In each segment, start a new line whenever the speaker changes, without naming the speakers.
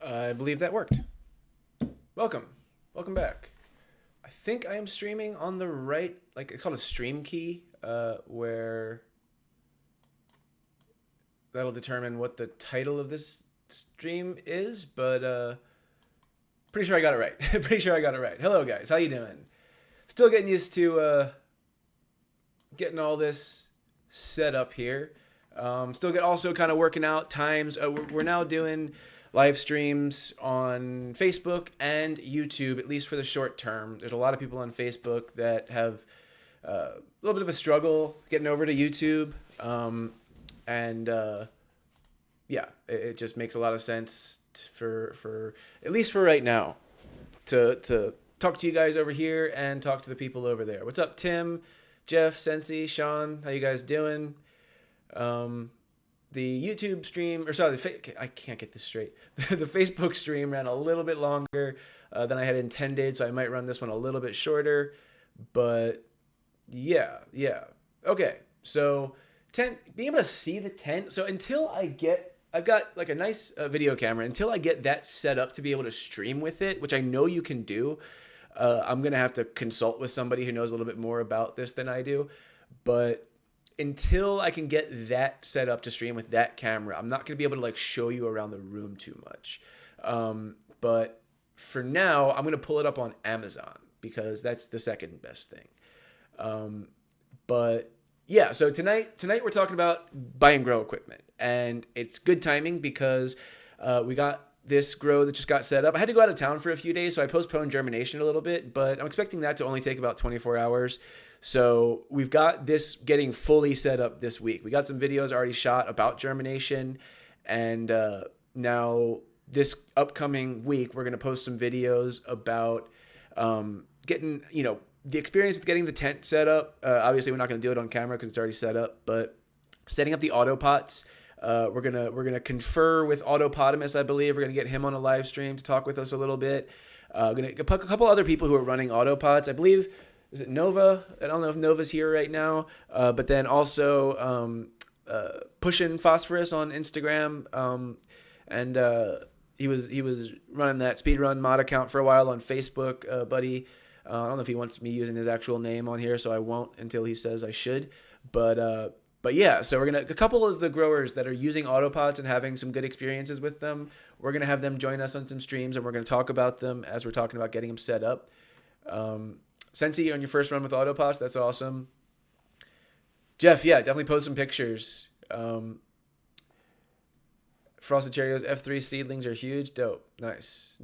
I believe that worked. Welcome. Welcome back. I think I am streaming on the right, like it's called a stream key, where that'll determine what the title of this stream is, but pretty sure I got it right. Pretty sure I got it right. Hello guys, how you doing? Still getting used to getting all this set up here. Still get also kind of working out times. We're now doing live streams on Facebook and YouTube, at least for the short term. There's a lot of people on Facebook that have a little bit of a struggle getting over to YouTube. And yeah, it just makes a lot of sense for at least for right now to talk to you guys over here and talk to the people over there. What's up, Tim, Jeff, Sensi, Sean? How you guys doing? The YouTube stream, or sorry, I can't get this straight. The Facebook stream ran a little bit longer than I had intended, so I might run this one a little bit shorter. But yeah. Okay, so being able to see the tent. So I've got like a nice video camera. Until I get that set up to be able to stream with it, which I know you can do, I'm gonna have to consult with somebody who knows a little bit more about this than I do. But until I can get that set up to stream with that camera, I'm not going to be able to like show you around the room too much. But for now, I'm going to pull it up on Amazon because that's the second best thing. But yeah, so tonight we're talking about buy and grow equipment, and it's good timing because we got this grow that just got set up. I had to go out of town for a few days, so I postponed germination a little bit, but I'm expecting that to only take about 24 hours. So we've got this getting fully set up this week. We got some videos already shot about germination, and now this upcoming week we're going to post some videos about getting, the experience with getting the tent set up. Obviously, we're not going to do it on camera because it's already set up, but setting up the Autopots. We're gonna confer with Autopotamus, I believe. We're gonna get him on a live stream to talk with us a little bit. Gonna a couple other people who are running Autopots. I believe, is it Nova? I don't know if Nova's here right now. But then also pushing Phosphorus on Instagram. And he was running that speedrun mod account for a while on Facebook, buddy. I don't know if he wants me using his actual name on here, so I won't until he says I should. But yeah, so a couple of the growers that are using Autopots and having some good experiences with them, we're gonna have them join us on some streams, and we're gonna talk about them as we're talking about getting them set up. Sensi, on your first run with Autopots, that's awesome. Jeff, yeah, definitely post some pictures. Frosted Cheerios F3 seedlings are huge, dope, nice.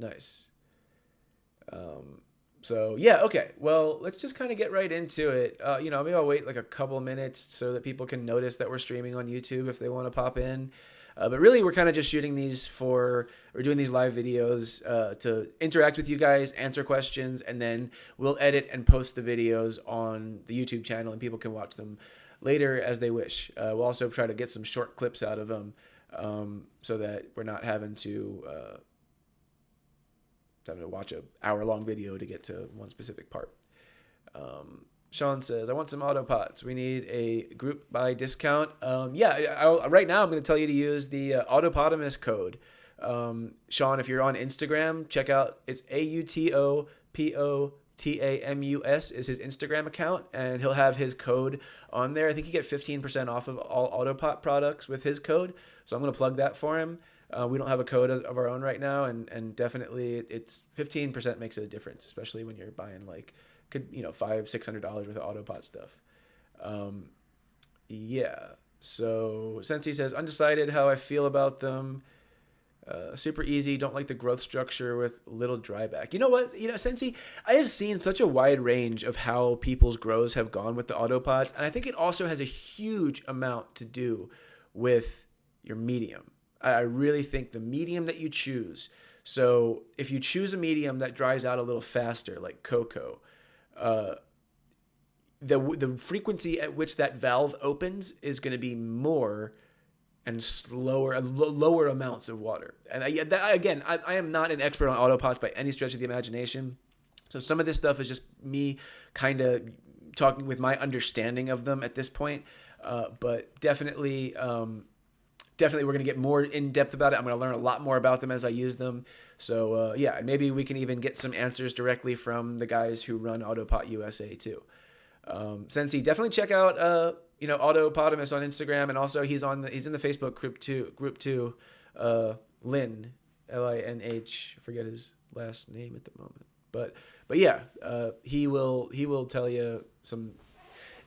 So yeah, okay. Well, let's just kind of get right into it. Maybe I'll wait like a couple minutes so that people can notice that we're streaming on YouTube if they want to pop in. But really, we're kind of just doing these live videos to interact with you guys, answer questions, and then we'll edit and post the videos on the YouTube channel, and people can watch them later as they wish. We'll also try to get some short clips out of them so that we're not having to watch an hour-long video to get to one specific part. Sean says, I want some Autopots. We need a group buy discount. Right now I'm going to tell you to use the Autopotamus code. Sean, if you're on Instagram, check out, it's AUTOPOTAMUS is his Instagram account, and he'll have his code on there. I think you get 15% off of all Autopot products with his code, so I'm going to plug that for him. We don't have a code of our own right now, and definitely it's 15% makes a difference, especially when you're buying like $500-$600 worth of Autopot stuff. Yeah. So Sensi says, undecided how I feel about them. Super easy. Don't like the growth structure with little dryback. You know what? Sensi, I have seen such a wide range of how people's grows have gone with the Autopots, and I think it also has a huge amount to do with your medium. I really think the medium that you choose. So if you choose a medium that dries out a little faster, like cocoa, the frequency at which that valve opens is going to be more and slower and lower amounts of water. And I am not an expert on Autopots by any stretch of the imagination. So some of this stuff is just me kind of talking with my understanding of them at this point. But definitely definitely we're going to get more in depth about it. I'm going to learn a lot more about them as I use them. So yeah, maybe we can even get some answers directly from the guys who run Autopot USA too. Sensi, definitely check out Autopotamus on Instagram, and also he's in the Facebook group too. Lin, Linh, I forget his last name at the moment, but yeah, he will tell you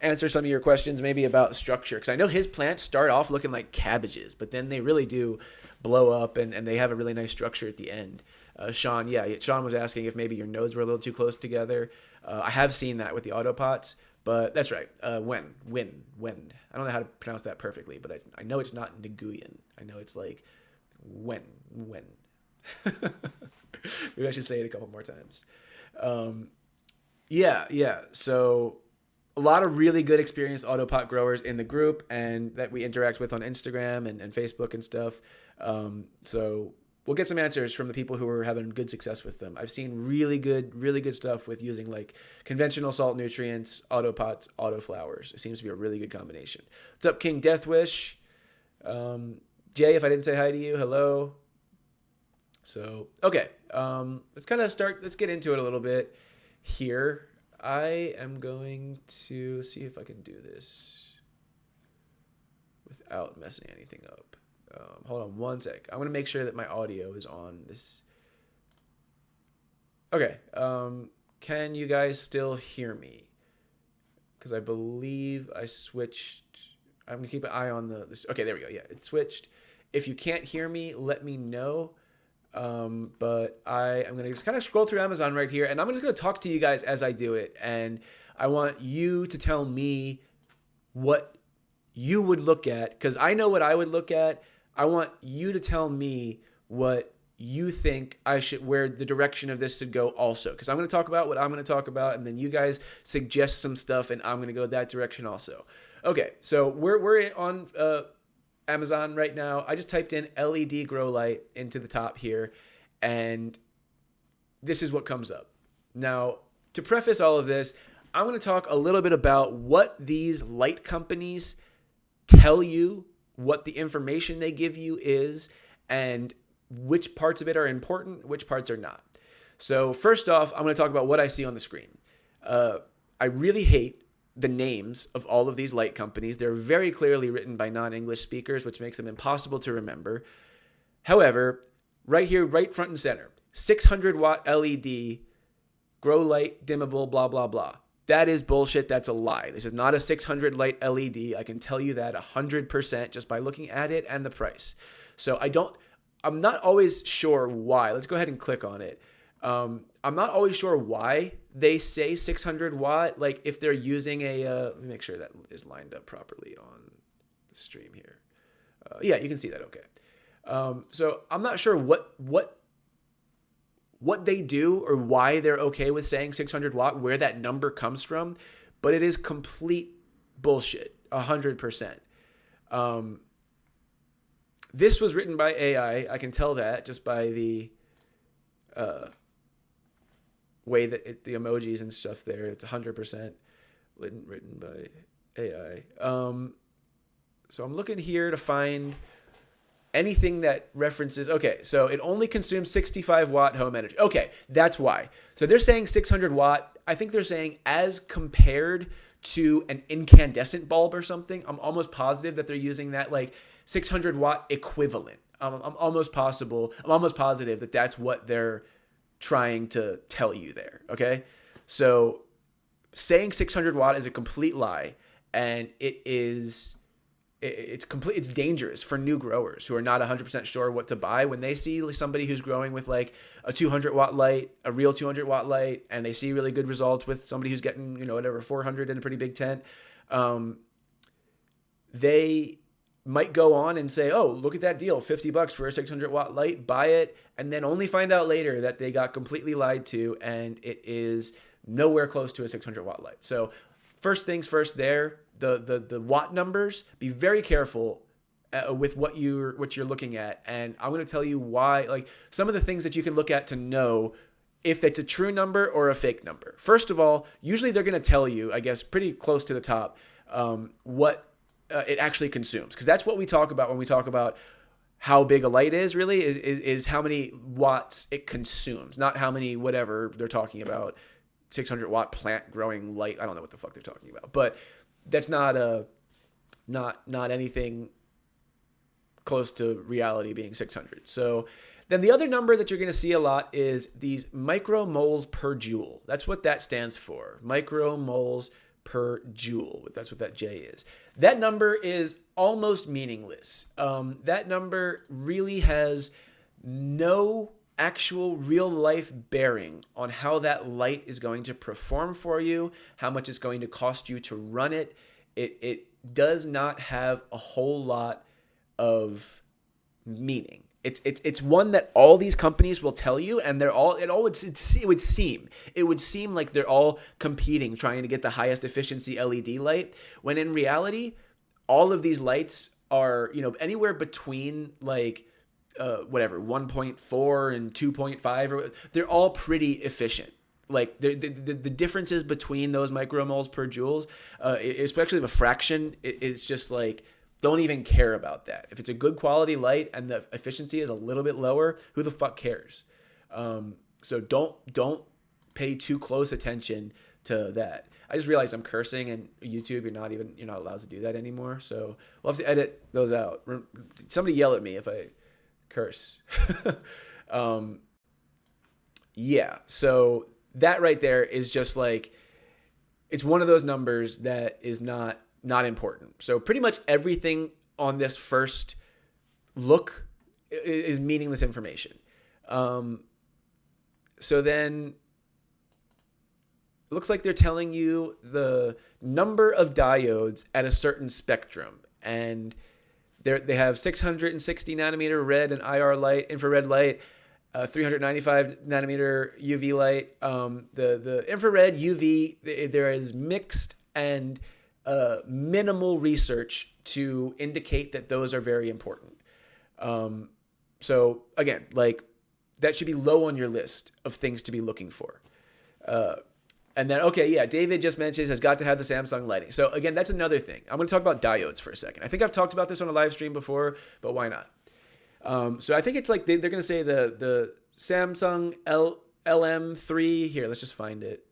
answer some of your questions maybe about structure, because I know his plants start off looking like cabbages, but then they really do blow up and they have a really nice structure at the end. Sean was asking if maybe your nodes were a little too close together. I have seen that with the Autopots, but that's right. When. I don't know how to pronounce that perfectly, but I know it's not Nguyen. I know it's like when. Maybe I should say it a couple more times. Yeah. So a lot of really good experienced Autopot growers in the group and that we interact with on Instagram and Facebook and stuff. So we'll get some answers from the people who are having good success with them. I've seen really good stuff with using like conventional salt nutrients, Autopots, autoflowers. It seems to be a really good combination. What's up, King Deathwish? Jay, if I didn't say hi to you, hello. So, okay. Let's get into it a little bit here. I am going to see if I can do this without messing anything up. Hold on one sec. I'm going to make sure that my audio is on this. Okay. Can you guys still hear me? Because I believe I switched. I'm going to keep an eye on this. Okay, there we go. Yeah, it switched. If you can't hear me, let me know. But I am going to just kind of scroll through Amazon right here, and I'm just going to talk to you guys as I do it. And I want you to tell me what you would look at, because I know what I would look at. I want you to tell me what you think where the direction of this should go also, because I'm going to talk about what I'm going to talk about, and then you guys suggest some stuff, and I'm going to go that direction also. Okay, so we're on Amazon right now. I just typed in LED grow light into the top here, and this is what comes up. Now, to preface all of this, I'm going to talk a little bit about what these light companies tell you, what the information they give you is, and which parts of it are important, which parts are not. So first off, I'm going to talk about what I see on the screen. I really hate the names of all of these light companies. They're very clearly written by non-English speakers, which makes them impossible to remember. However, right here, right front and center, 600 watt LED, grow light, dimmable, blah, blah, blah. That is bullshit. That's a lie. This is not a 600 light LED. I can tell you that 100% just by looking at it and the price. So I'm not always sure why. Let's go ahead and click on it. I'm not always sure why they say 600 watt. Like if they're using let me make sure that is lined up properly on the stream here. Yeah, you can see that. Okay. So I'm not sure what they do or why they're okay with saying 600 watt, where that number comes from, but it is complete bullshit, 100%. This was written by AI. I can tell that just by the way that the emojis and stuff there. It's 100% written by AI. So I'm looking here to find anything that references. Okay, so it only consumes 65 watt home energy. Okay, that's why. So they're saying 600 watt. I think they're saying as compared to an incandescent bulb or something. I'm almost positive that they're using that like 600 watt equivalent. I'm almost positive that that's what they're trying to tell you there. Okay, so saying 600 watt is a complete lie, and it's dangerous for new growers who are not 100% sure what to buy. When they see somebody who's growing with like a 200 watt light, a real 200 watt light, and they see really good results with somebody who's getting 400 in a pretty big tent, they might go on and say, oh, look at that deal, $50 for a 600 watt light, buy it, and then only find out later that they got completely lied to, and it is nowhere close to a 600 watt light. So first things first there, the watt numbers, be very careful with what you're looking at. And I'm going to tell you why, like some of the things that you can look at to know if it's a true number or a fake number. First of all, usually they're going to tell you, I guess, pretty close to the top, what it actually consumes, because that's what we talk about when we talk about how big a light is. Really, is how many watts it consumes, not how many whatever they're talking about. 600-watt plant growing light. I don't know what the fuck they're talking about, but that's not anything close to reality being 600. So then the other number that you're going to see a lot is these micromoles per joule. That's what that stands for. Micromoles per joule. That's what that J is. That number is almost meaningless. That number really has no actual real life bearing on how that light is going to perform for you, how much it's going to cost you to run it. It does not have a whole lot of meaning. It's one that all these companies will tell you, and it would seem like they're all competing, trying to get the highest efficiency LED light, when in reality, all of these lights are, anywhere between like 1.4 and 2.5, or they're all pretty efficient. Like the differences between those micromoles per joules, especially the fraction, it's just like, don't even care about that. If it's a good quality light and the efficiency is a little bit lower, who the fuck cares? So don't pay too close attention to that. I just realized I'm cursing, and YouTube, you're not allowed to do that anymore. So we'll have to edit those out. Somebody yell at me if I curse. Yeah. So that right there is just like, it's one of those numbers that is not important. So pretty much everything on this first look is meaningless information. So then it looks like they're telling you the number of diodes at a certain spectrum, and they have 660 nanometer red and IR light, infrared light, 395 nanometer UV light. The infrared UV, there is mixed and minimal research to indicate that those are very important. So again, like, that should be low on your list of things to be looking for. And then, okay, yeah, David just mentioned has got to have the Samsung lighting. So again, that's another thing. I'm going to talk about diodes for a second. I think I've talked about this on a live stream before, but why not? So I think it's like they're going to say the Samsung LM3 here. Let's just find it.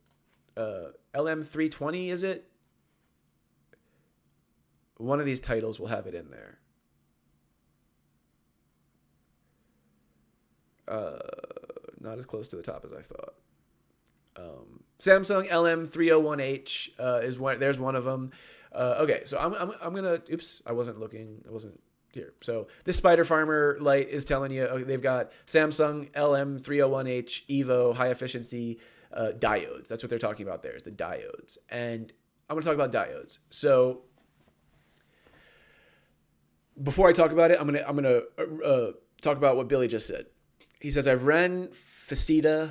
LM320, is it? One of these titles will have it in there. Not as close to the top as I thought. Samsung LM301H is one. There's one of them. Okay, so I'm gonna. Oops, I wasn't looking. I wasn't here. So this Spider Farmer light is telling you they've got Samsung LM301H Evo high efficiency diodes. That's what they're talking about there, is the diodes. And I'm gonna talk about diodes. So before I talk about it, I'm gonna talk about what Billy just said. He says, I've ran Faceta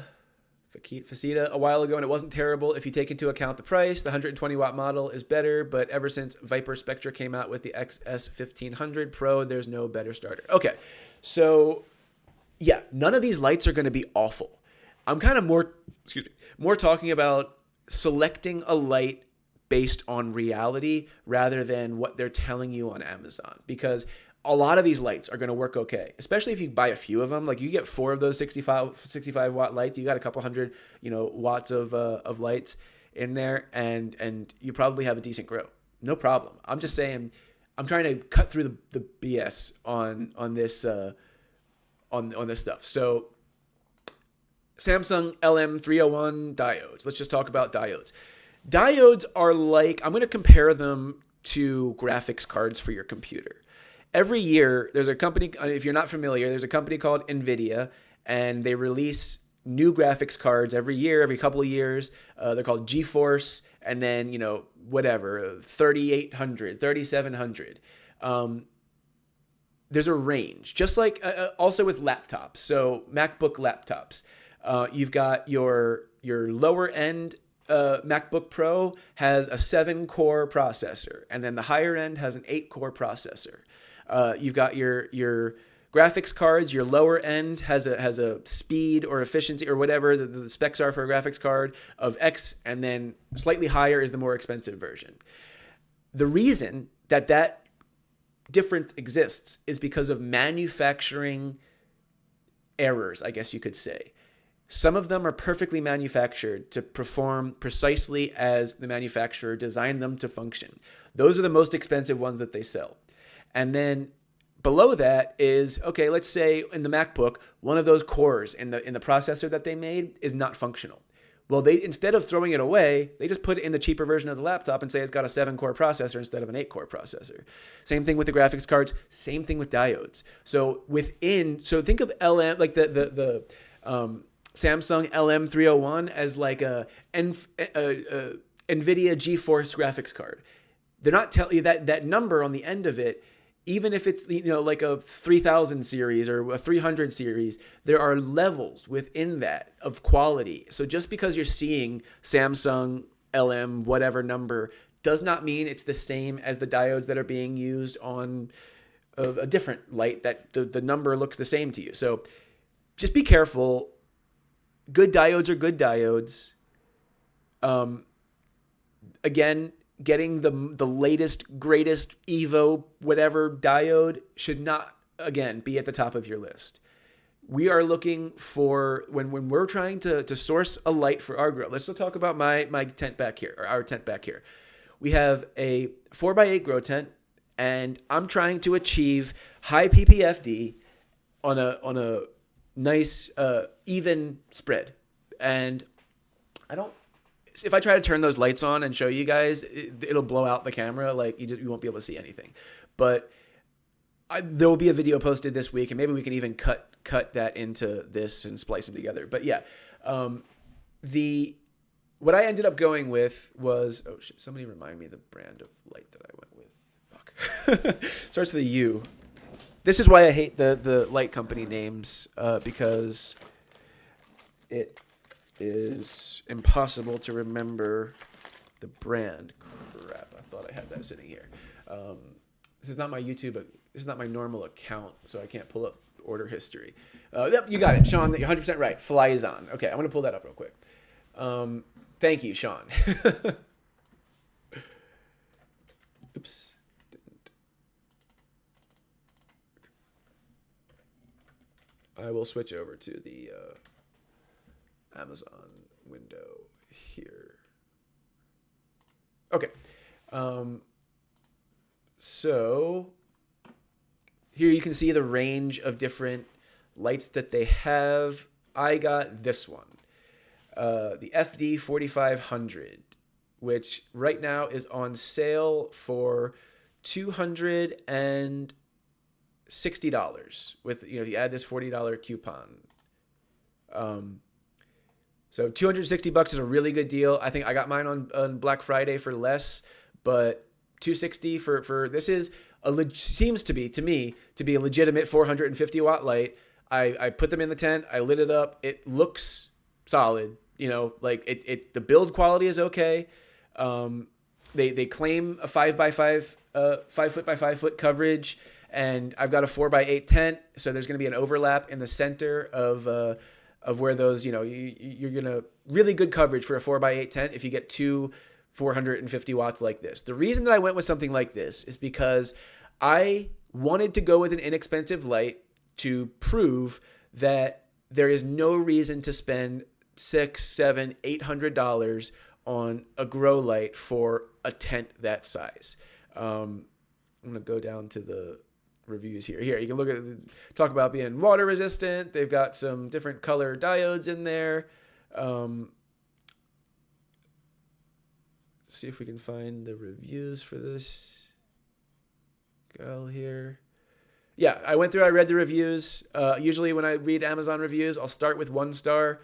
a while ago, and it wasn't terrible if you take into account the price. The 120 watt model is better, but ever since Viper Spectra came out with the XS1500 Pro, there's no better starter. Okay, so yeah, none of these lights are going to be awful. I'm kind of more talking about selecting a light based on reality rather than what they're telling you on Amazon, because a lot of these lights are going to work okay, especially if you buy a few of them. Like, you get 4 of those 65 watt lights, you got a couple hundred, watts of lights in there, and you probably have a decent grow. No problem. I'm just saying, I'm trying to cut through the BS on this on this stuff. So Samsung LM301 diodes. Let's just talk about diodes. Diodes are like, I'm going to compare them to graphics cards for your computer. Every year, there's a company, if you're not familiar, there's a company called NVIDIA, and they release new graphics cards every year, every couple of years. They're called GeForce, and then, 3800, 3700. There's a range, just like also with laptops. So MacBook laptops, you've got your lower end MacBook Pro has a 7-core processor, and then the higher end has an 8-core processor. You've got your graphics cards. Your lower end has a speed or efficiency or whatever the specs are for a graphics card of X, and then slightly higher is the more expensive version. The reason that difference exists is because of manufacturing errors, I guess you could say. Some of them are perfectly manufactured to perform precisely as the manufacturer designed them to function. Those are the most expensive ones that they sell. And then below that is, okay, let's say in the MacBook, one of those cores in the processor that they made is not functional. Well, they, instead of throwing it away, they just put it in the cheaper version of the laptop and say it's got a 7-core processor instead of an 8-core processor. Same thing with the graphics cards. Same thing with diodes. So think of LM, like the Samsung LM301 as like a NVIDIA GeForce graphics card. They're not telling you that number on the end of it. Even if it's, like a 3000 series or a 300 series, there are levels within that of quality. So just because you're seeing Samsung LM whatever number does not mean it's the same as the diodes that are being used on a different light that the number looks the same to you. So just be careful. Good diodes are good diodes. Again, getting the latest, greatest Evo, whatever diode should not, again, be at the top of your list. We are looking for, when we're trying to source a light for our grow, let's still talk about my tent back here, or our tent back here. We have a 4x8 grow tent, and I'm trying to achieve high PPFD on a nice, even spread. And if I try to turn those lights on and show you guys, it'll blow out the camera. Like you won't be able to see anything. But there will be a video posted this week, and maybe we can even cut that into this and splice them together. But yeah, what I ended up going with was, oh shit, somebody remind me the brand of light that I went with. Fuck. Starts with a U. This is why I hate the light company names, because it is impossible to remember the brand. Crap, I thought I had that sitting here. This is not my YouTube, this is not my normal account, so I can't pull up order history. Yep, you got it, Sean. You're 100% right. Flyzon. Okay, I'm going to pull that up real quick. Thank you, Sean. Oops. Didn't. I will switch over to the Amazon window here. Okay. So here you can see the range of different lights that they have. I got this one, the FD 4500, which right now is on sale for $260 with, if you add this $40 coupon. So $260 is a really good deal. I think I got mine on Black Friday for less, but $260 for this is seems to be, to me, to be a legitimate 450 watt light. I put them in the tent. I lit it up. It looks solid. Like the build quality is okay. They claim a 5x5, 5 foot by 5 foot coverage, and I've got a 4x8 tent, so there's going to be an overlap in the center of where those, you're going to really good coverage for a 4x8 tent if you get two 450 watts like this. The reason that I went with something like this is because I wanted to go with an inexpensive light to prove that there is no reason to spend $600, $700, $800 on a grow light for a tent that size. I'm going to go down to the reviews here. Here, you can look at talk about being water resistant. They've got some different color diodes in there. See if we can find the reviews for this girl here. Yeah, I read the reviews. Usually when I read Amazon reviews, I'll start with 1 star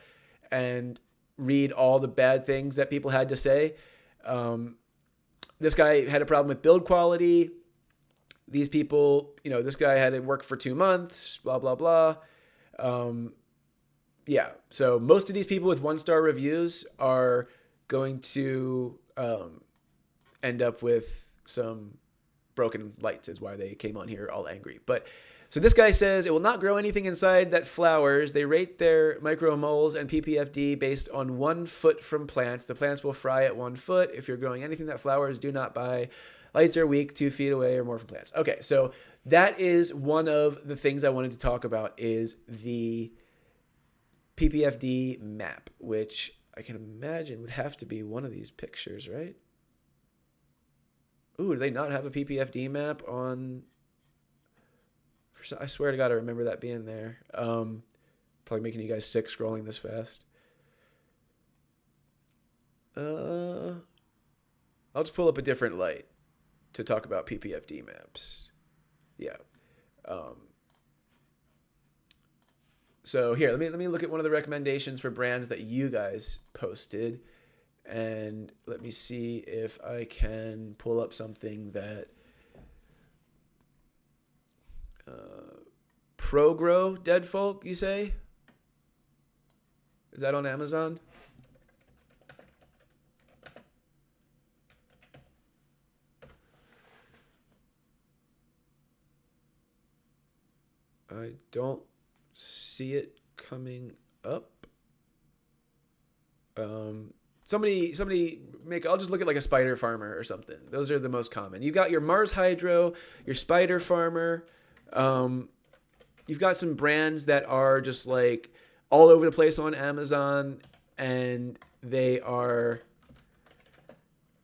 and read all the bad things that people had to say. This guy had a problem with build quality. These people, this guy had to work for 2 months, blah, blah, blah. Yeah, so most of these people with 1 star reviews are going to end up with some broken lights, is why they came on here all angry. But so this guy says it will not grow anything inside that flowers. They rate their micromoles and PPFD based on 1 foot from plants. The plants will fry at 1 foot. If you're growing anything that flowers, do not buy Lights are weak, 2 feet away or more from plants. Okay, so that is one of the things I wanted to talk about is the PPFD map, which I can imagine would have to be one of these pictures, right? Ooh, do they not have a PPFD map on? I swear to God, I remember that being there. Probably making you guys sick scrolling this fast. I'll just pull up a different light to talk about PPFD maps. Yeah. So here, let me look at one of the recommendations for brands that you guys posted, and let me see if I can pull up something that ProGrow Dead Folk, you say? Is that on Amazon? I don't see it coming up. Somebody make. I'll just look at like a Spider Farmer or something. Those are the most common. You've got your Mars Hydro, your Spider Farmer. You've got some brands that are just like all over the place on Amazon, and they are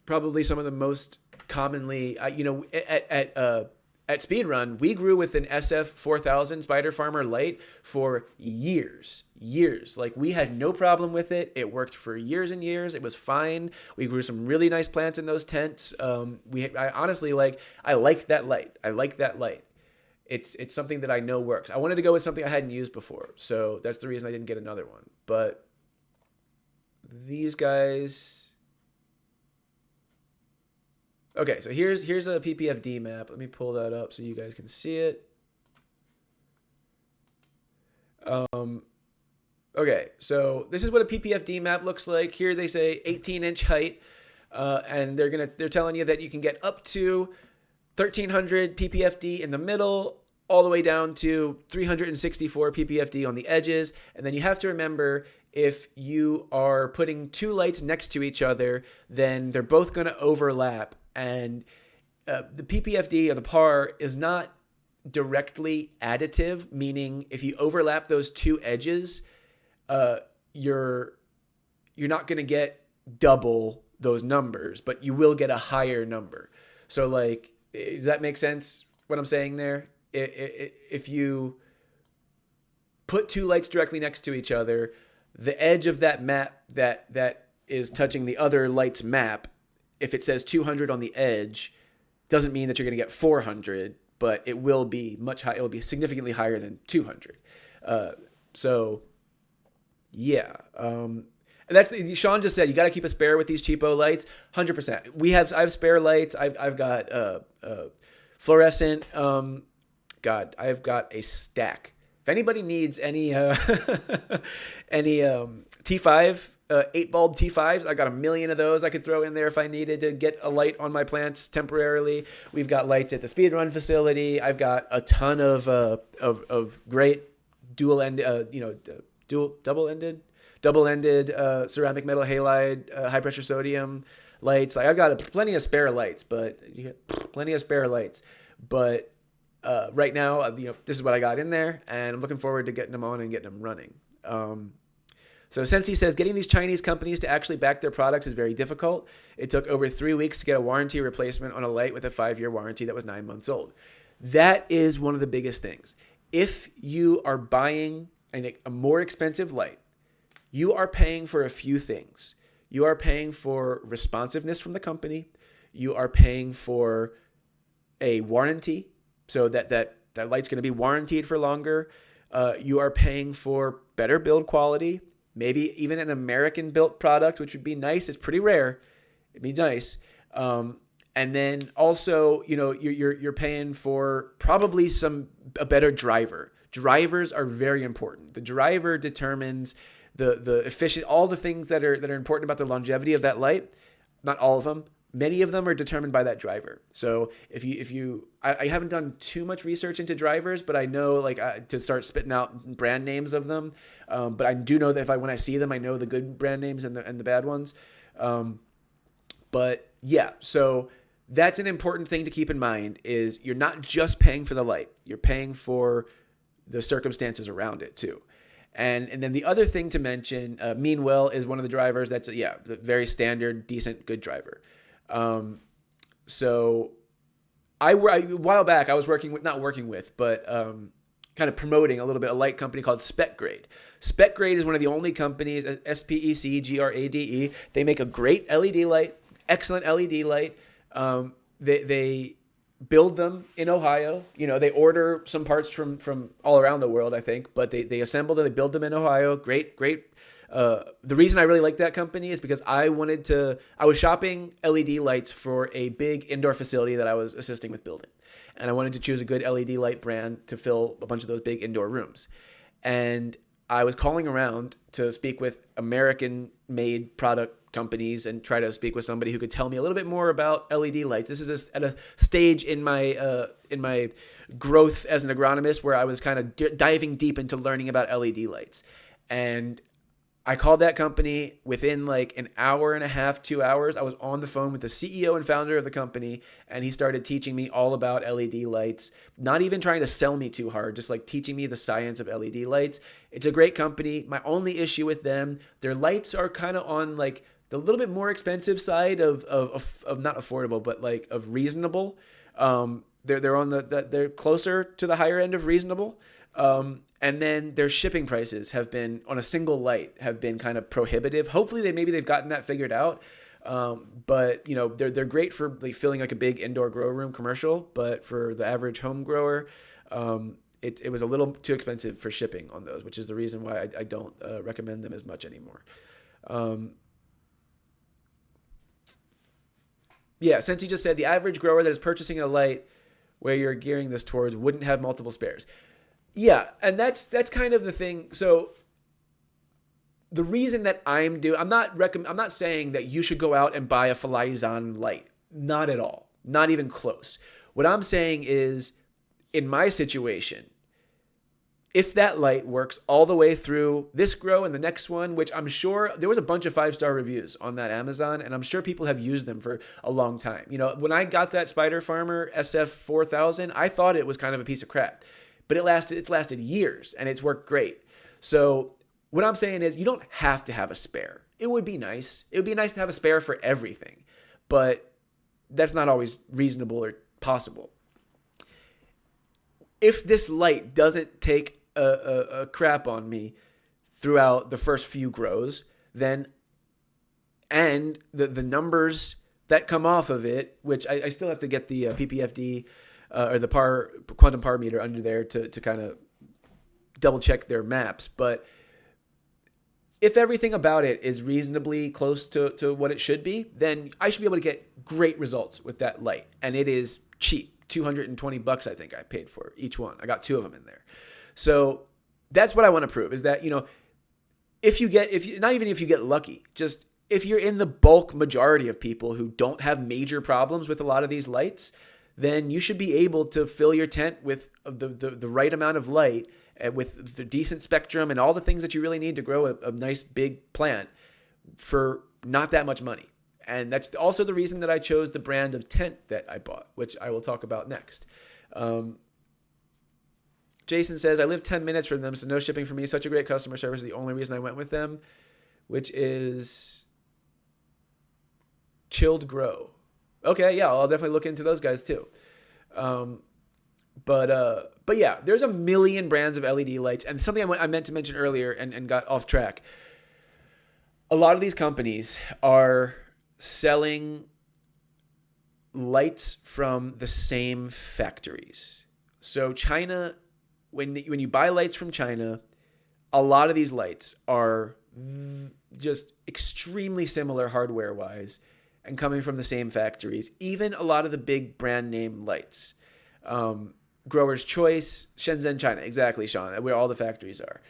probably some of the most commonly, at Speedrun, we grew with an SF4000 Spider Farmer Light for years. Like, we had no problem with it. It worked for years and years. It was fine. We grew some really nice plants in those tents. I honestly I like that light. It's something that I know works. I wanted to go with something I hadn't used before, so that's the reason I didn't get another one. But these guys. Okay, so here's a PPFD map. Let me pull that up so you guys can see it. Okay, so this is what a PPFD map looks like. Here they say 18-inch height, and they're telling you that you can get up to 1300 PPFD in the middle, all the way down to 364 PPFD on the edges. And then you have to remember, if you are putting two lights next to each other, then they're both going to overlap. And the PPFD or the PAR is not directly additive, meaning if you overlap those two edges, you're not going to get double those numbers, but you will get a higher number. So, like, does that make sense what I'm saying there? If you put two lights directly next to each other, the edge of that map that is touching the other light's map, if it says 200 on the edge, doesn't mean that you're going to get 400, but it will be much high. It will be significantly higher than 200. So, yeah. And Sean just said, you got to keep a spare with these cheapo lights. 100%. I have spare lights. I've got fluorescent. I've got a stack. If anybody needs any T5, 8-bulb T5s, I got a million of those I could throw in there if I needed to get a light on my plants temporarily. We've got lights at the Speedrun facility. I've got a ton of great double-ended ceramic metal halide, high pressure sodium lights. Like, I've got plenty of spare lights, but right now, this is what I got in there, and I'm looking forward to getting them on and getting them running. So Sensi says, getting these Chinese companies to actually back their products is very difficult. It took over 3 weeks to get a warranty replacement on a light with a 5-year warranty that was 9 months old. That is one of the biggest things. If you are buying a more expensive light, you are paying for a few things. You are paying for responsiveness from the company. You are paying for a warranty, so that light's going to be warranted for longer. You are paying for better build quality, maybe even an American-built product, which would be nice. It's pretty rare. It'd be nice. And then also, you're paying for probably a better driver. Drivers are very important. The driver determines the efficient, all the things that are important about the longevity of that light. Not all of them. Many of them are determined by that driver. So I haven't done too much research into drivers, but I know to start spitting out brand names of them. But I do know that when I see them, I know the good brand names and the bad ones. But yeah, so that's an important thing to keep in mind is you're not just paying for the light. You're paying for the circumstances around it too. And then the other thing to mention, Meanwell is one of the drivers. That's the very standard, decent, good driver. So a while back I was kind of promoting a little bit a light company called Spec Grade. Spec Grade is one of the only companies, SPECGRADE. They make a great LED light, excellent LED light. They build them in Ohio. They order some parts from all around the world, I think, but they assemble them, they build them in Ohio. Great. The reason I really like that company is because I was shopping LED lights for a big indoor facility that I was assisting with building. And I wanted to choose a good LED light brand to fill a bunch of those big indoor rooms. And I was calling around to speak with American-made product companies and try to speak with somebody who could tell me a little bit more about LED lights. This is at a stage in my growth as an agronomist where I was kind of diving deep into learning about LED lights. And I called that company within like an hour and a half, 2 hours. I was on the phone with the CEO and founder of the company, and he started teaching me all about LED lights, not even trying to sell me too hard, just like teaching me the science of LED lights. It's a great company. My only issue with them, their lights are kind of on like the little bit more expensive side of not affordable, but like of reasonable. They're on they're closer to the higher end of reasonable. And then their shipping prices have been on a single light have been kind of prohibitive. Hopefully they've gotten that figured out. But they're great for like filling like a big indoor grow room commercial, but for the average home grower, it was a little too expensive for shipping on those, which is the reason why I don't recommend them as much anymore. Since he just said the average grower that is purchasing a light where you're gearing this towards wouldn't have multiple spares. Yeah, and that's kind of the thing. So the reason that I'm not saying that you should go out and buy a Filtration light. Not at all. Not even close. What I'm saying is, in my situation, if that light works all the way through this grow and the next one, which I'm sure there was a bunch of 5-star reviews on that Amazon, and I'm sure people have used them for a long time. When I got that Spider Farmer SF4000, I thought it was kind of a piece of crap. But it's lasted years, and it's worked great. So what I'm saying is you don't have to have a spare. It would be nice. It would be nice to have a spare for everything. But that's not always reasonable or possible. If this light doesn't take a crap on me throughout the first few grows, then and the numbers that come off of it, which I still have to get the PPFD or the quantum par meter under there to kind of double check their maps. But if everything about it is reasonably close to what it should be, then I should be able to get great results with that light. And it is cheap. $220 I think I paid for each one. I got 2 of them in there. So that's what I want to prove is that, if you get lucky, just if you're in the bulk majority of people who don't have major problems with a lot of these lights, then you should be able to fill your tent with the right amount of light, with the decent spectrum and all the things that you really need to grow a nice big plant for not that much money. And that's also the reason that I chose the brand of tent that I bought, which I will talk about next. Jason says, I live 10 minutes from them, so no shipping for me. Such a great customer service. The only reason I went with them, which is Chilled Grow. Okay, yeah, I'll definitely look into those guys too. But yeah, there's a million brands of LED lights. And something I meant to mention earlier and got off track. A lot of these companies are selling lights from the same factories. So China, when you buy lights from China, a lot of these lights are just extremely similar hardware-wise and coming from the same factories. Even a lot of the big brand name lights. Grower's Choice, Shenzhen, China. Exactly, Sean, where all the factories are.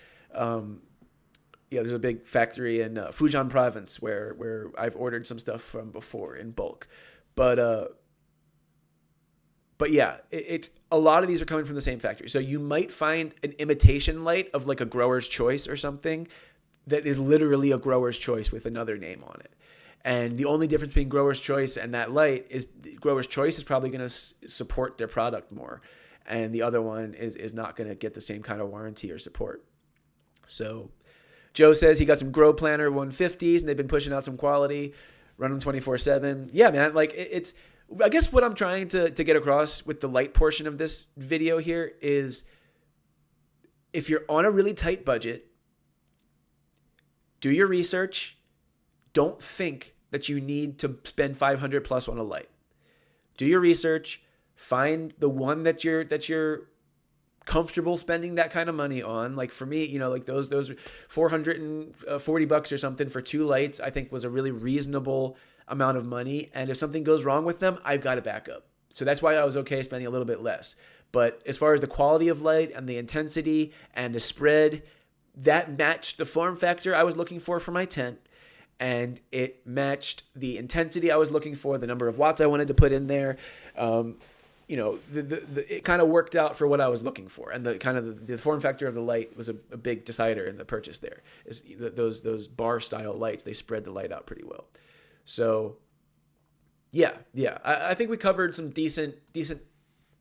There's a big factory in Fujian province where I've ordered some stuff from before in bulk. But yeah, it's a lot of these are coming from the same factory. So you might find an imitation light of like a Grower's Choice or something that is literally a Grower's Choice with another name on it. And the only difference between Grower's Choice and that light is Grower's Choice is probably going to support their product more, and the other one is not going to get the same kind of warranty or support. So Joe says he got some Grow Planner 150s, and they've been pushing out some quality. Run them 24/7. Yeah, man. Like it's. I guess what I'm trying to get across with the light portion of this video here is, if you're on a really tight budget, do your research. Don't think that you need to spend 500 plus on a light. Do your research. Find the one that you're comfortable spending that kind of money on. Like for me, like those $440 or something for 2 lights, I think was a really reasonable amount of money. And if something goes wrong with them, I've got a backup. So that's why I was okay spending a little bit less. But as far as the quality of light and the intensity and the spread, that matched the form factor I was looking for my tent. And it matched the intensity I was looking for, the number of watts I wanted to put in there. It kind of worked out for what I was looking for. And the form factor of the light was a big decider in the purchase there. Is those bar style lights, they spread the light out pretty well. So yeah. I think we covered some decent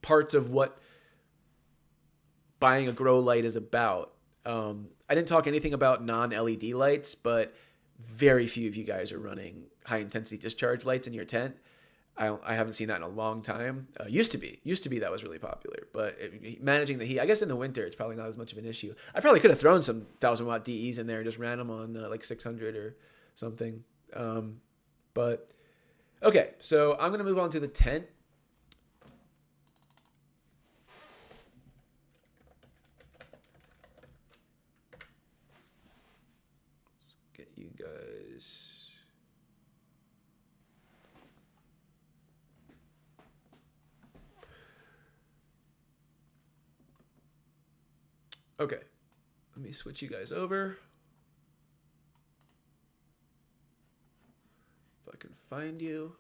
parts of what buying a grow light is about. I didn't talk anything about non-LED lights, but very few of you guys are running high intensity discharge lights in your tent. I haven't seen that in a long time. Used to be that was really popular, but managing the heat, I guess in the winter, it's probably not as much of an issue. I probably could have thrown some 1,000-watt DEs in there and just ran them on like 600 or something. But okay, so I'm going to move on to the tent. Let's get you guys. Okay, let me switch you guys over. If I can find you.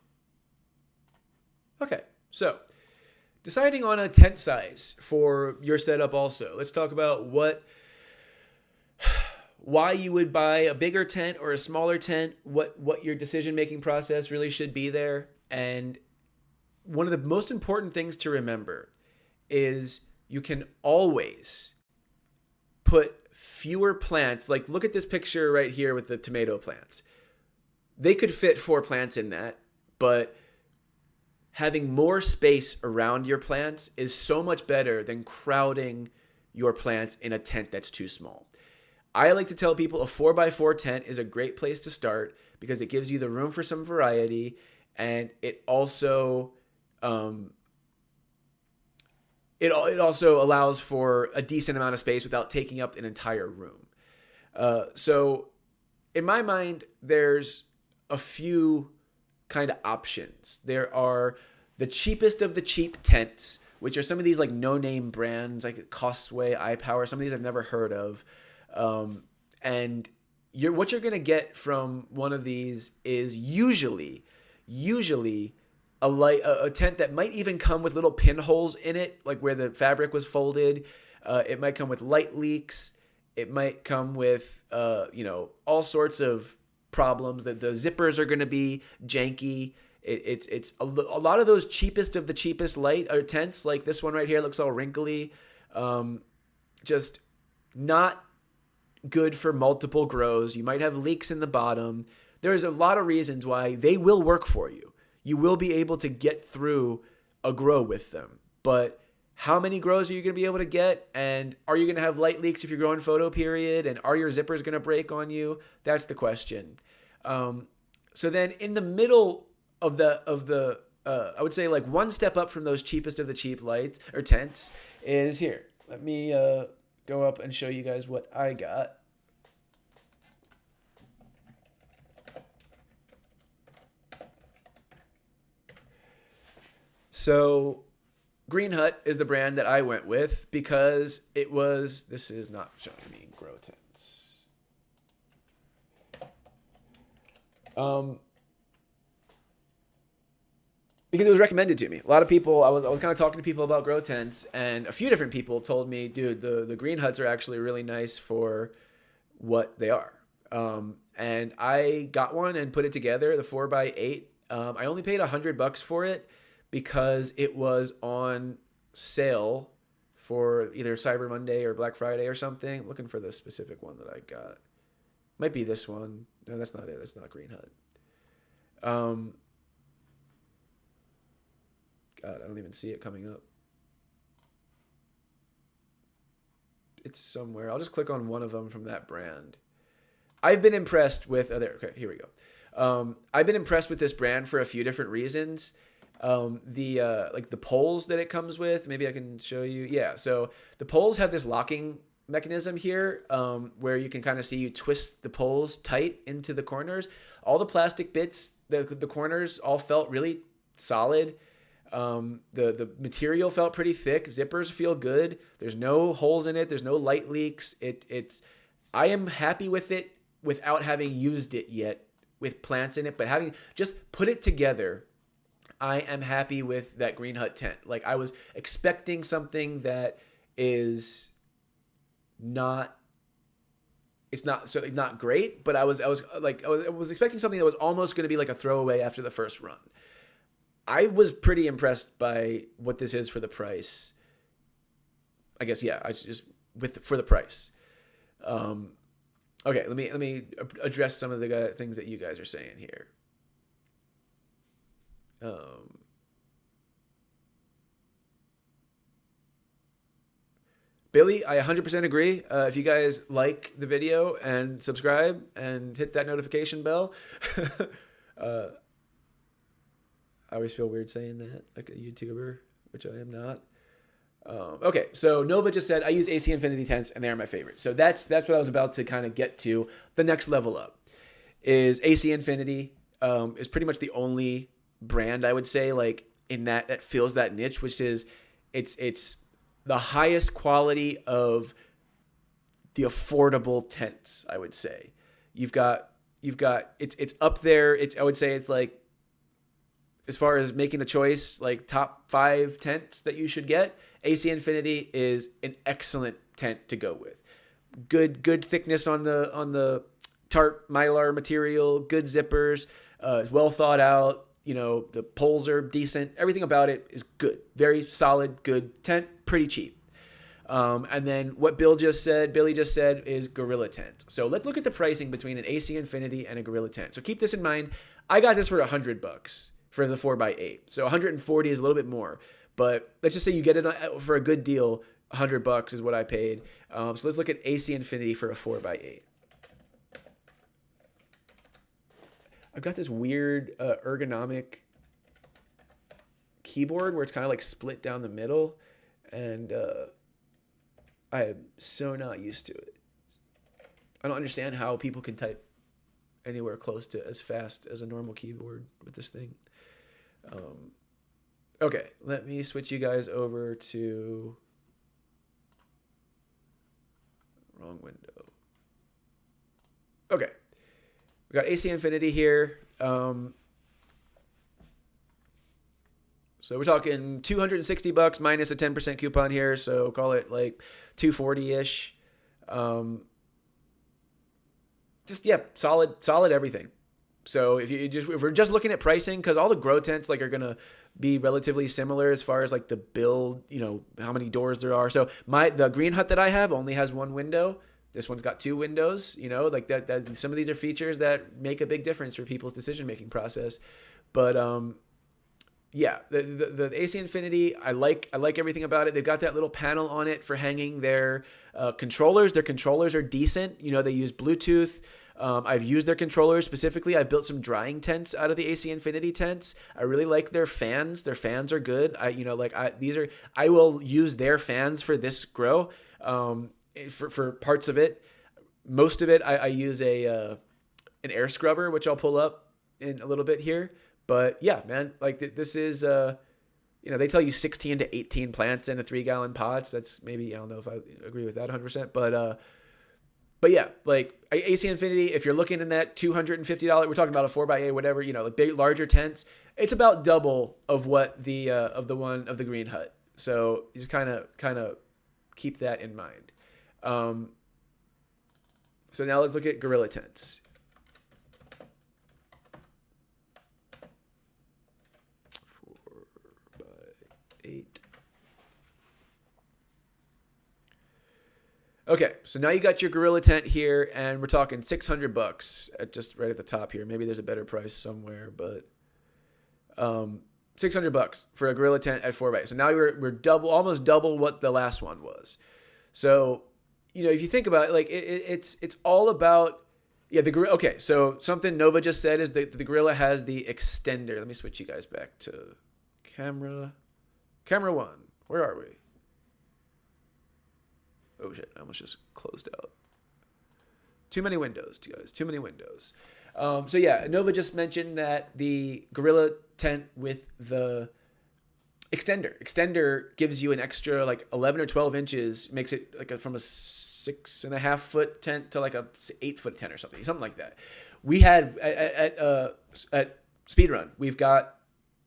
Okay, so deciding on a tent size for your setup also. Let's talk about why you would buy a bigger tent or a smaller tent, what your decision-making process really should be there. And one of the most important things to remember is you can always put fewer plants. Like look at this picture right here with the tomato plants. They could fit 4 plants in that, but having more space around your plants is so much better than crowding your plants in a tent that's too small. I like to tell people a 4x4 tent is a great place to start because it gives you the room for some variety, and it also it also allows for a decent amount of space without taking up an entire room. So in my mind, there's a few kind of options. There are the cheapest of the cheap tents, which are some of these like no-name brands like Costway, iPower. Some of these I've never heard of. And what you're going to get from one of these is usually a tent that might even come with little pinholes in it, like where the fabric was folded. It might come with light leaks. It might come with, all sorts of problems. That the zippers are going to be janky. It's a lot of those cheapest of the cheapest light or tents, like this one right here, looks all wrinkly. Just not good for multiple grows. You might have leaks in the bottom. There's a lot of reasons why they will work for you. You will be able to get through a grow with them. But how many grows are you going to be able to get? And are you going to have light leaks if you're growing photo period? And are your zippers going to break on you? That's the question. So then in the middle of the I would say like one step up from those cheapest of the cheap lights or tents is here. Let me go up and show you guys what I got. So Green Hut is the brand that I went with because this is not showing me grow tents. Because it was recommended to me. A lot of people, I was kind of talking to people about grow tents, and a few different people told me, dude, the Green Huts are actually really nice for what they are. And I got one and put it together, the 4x8. I only paid $100 for it because it was on sale for either Cyber Monday or Black Friday or something. I'm looking for the specific one that I got. Might be this one. No, that's not it. That's not Green Hut. Um, God, I don't even see it coming up. It's somewhere. I'll just click on one of them from that brand. I've been impressed with. Oh, there. Okay, here we go. I've been impressed with this brand for a few different reasons. The like the poles that it comes with. Maybe I can show you. Yeah. So the poles have this locking mechanism here, where you can kind of see you twist the poles tight into the corners. All the plastic bits, the corners all felt really solid. The material felt pretty thick. Zippers feel good. There's no holes in it. There's no light leaks. It's I am happy with it without having used it yet with plants in it, but having just put it together, I am happy with that Green Hut tent. Like I was expecting something that is not it's not so not great, but I was expecting something that was almost going to be like a throwaway after the first run. I was pretty impressed by what this is for the price. I guess yeah, I just for the price. Okay, let me address some of the things that you guys are saying here. Billy, I 100% agree. If you guys like the video and subscribe and hit that notification bell, uh, I always feel weird saying that, like a YouTuber, which I am not. Okay, so Nova just said, I use AC Infinity tents and they're my favorite. So that's what I was about to kind of get to. The next level up is AC Infinity. Is pretty much the only brand I would say like in that fills that niche, which is it's the highest quality of the affordable tents, I would say. You've got it's up there. I would say it's like, as far as making a choice, like top 5 tents that you should get, AC Infinity is an excellent tent to go with. Good thickness on the tarp mylar material, good zippers, it's well thought out. You know, the poles are decent. Everything about it is good. Very solid, good tent, pretty cheap. And then what Billy just said is Gorilla Tent. So let's look at the pricing between an AC Infinity and a Gorilla Tent. So keep this in mind. I got this for $100 for the 4x8. So 140 is a little bit more. But let's just say you get it for a good deal. $100 is what I paid. So let's look at AC Infinity for a 4x8. I've got this weird ergonomic keyboard where it's kind of like split down the middle. And I am so not used to it. I don't understand how people can type anywhere close to as fast as a normal keyboard with this thing. Okay, let me switch you guys over to wrong window. Okay, we got AC Infinity here. So we're talking $260 minus a 10% coupon here, so call it like $240-ish. Just yeah, solid everything. So if we're just looking at pricing, because all the grow tents like are gonna be relatively similar as far as like the build, you know, how many doors there are. So the Green Hut that I have only has one window. This one's got 2 windows. You know, like that some of these are features that make a big difference for people's decision making process. But yeah, the AC Infinity, I like everything about it. They've got that little panel on it for hanging their controllers. Their controllers are decent. You know, they use Bluetooth. I've used their controllers specifically. I've built some drying tents out of the AC Infinity tents. I really like their fans. Their fans are good. I will use their fans for this grow. For parts of it, most of it, I use an air scrubber, which I'll pull up in a little bit here. But yeah, man, like this is, you know, they tell you 16 to 18 plants in a 3-gallon pots. That's maybe, I don't know if I agree with that 100%, but yeah, like AC Infinity, if you're looking in that $250, we're talking about a 4x8, whatever, you know, like big, larger tents, it's about double of what the Green Hut. So you just kind of keep that in mind. So now let's look at Gorilla tents. 4x8. Okay, so now you got your Gorilla tent here, and we're talking $600 just right at the top here. Maybe there's a better price somewhere, but $600 for a Gorilla tent at 4x8. So now we're almost double what the last one was. So, if you think about it, like it's all about the Gorilla. Okay, so something Nova just said is that the Gorilla has the extender. Let me switch you guys back to camera one. Where are we? Oh shit, I almost just closed out. Too many windows, guys. Too many windows. So yeah, Nova just mentioned that the Gorilla tent with the extender gives you an extra like 11 or 12 inches, makes it like from a 6.5 foot tent to like a 8 foot tent or something like that. We had at Speedrun, we've got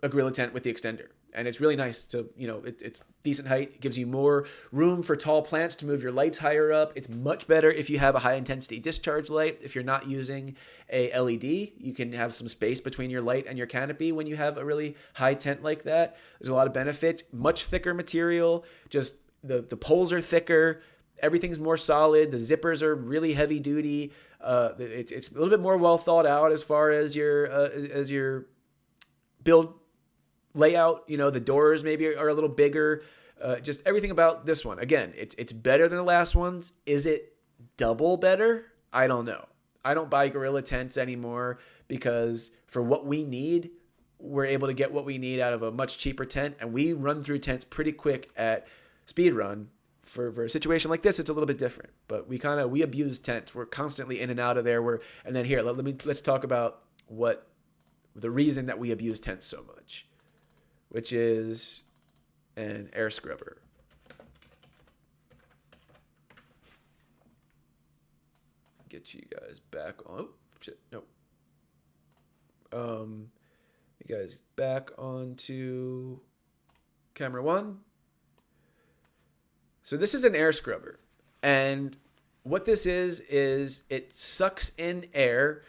a Gorilla tent with the extender. And it's really nice to, it's decent height. It gives you more room for tall plants to move your lights higher up. It's much better if you have a high intensity discharge light. If you're not using a LED, you can have some space between your light and your canopy when you have a really high tent like that. There's a lot of benefits. Much thicker material. Just the poles are thicker. Everything's more solid. The zippers are really heavy duty. It's a little bit more well thought out as far as your build layout. The doors maybe are a little bigger. Just everything about this one. Again, it's better than the last ones. Is it double better? I don't know. I don't buy Gorilla tents anymore because for what we need, we're able to get what we need out of a much cheaper tent, and we run through tents pretty quick at Speedrun. For a situation like this, it's a little bit different. But we abuse tents. We're constantly in and out of there. And then here, let's talk about what the reason that we abuse tents so much, which is an air scrubber. Get you guys back on. Oh, shit, no. You guys back onto camera one. So this is an air scrubber. And what this is it sucks in air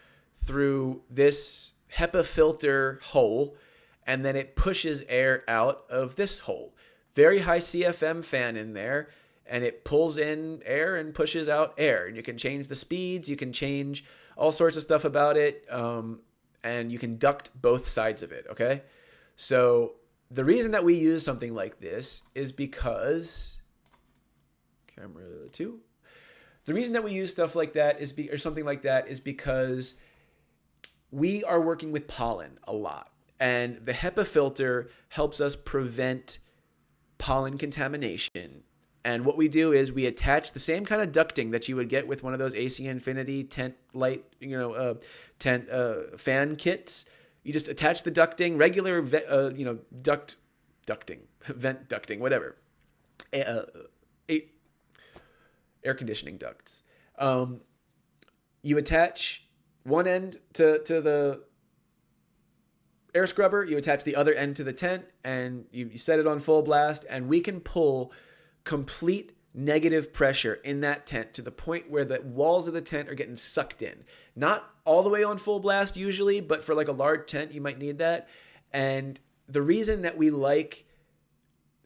through this HEPA filter hole, and then it pushes air out of this hole. Very high CFM fan in there, and it pulls in air and pushes out air. And you can change the speeds, you can change all sorts of stuff about it, and you can duct both sides of it, okay? So the reason that we use something like this is because... Camera 2. The reason that we use stuff like that or something like that is because we are working with pollen a lot. And the HEPA filter helps us prevent pollen contamination. And what we do is we attach the same kind of ducting that you would get with one of those AC Infinity tent light, tent fan kits. You just attach the ducting, regular, ducting, vent ducting, whatever. Air conditioning ducts. You attach one end to the air scrubber, you attach the other end to the tent, and you set it on full blast, and we can pull complete negative pressure in that tent to the point where the walls of the tent are getting sucked in. Not all the way on full blast usually, but for like a large tent, you might need that. And the reason that we like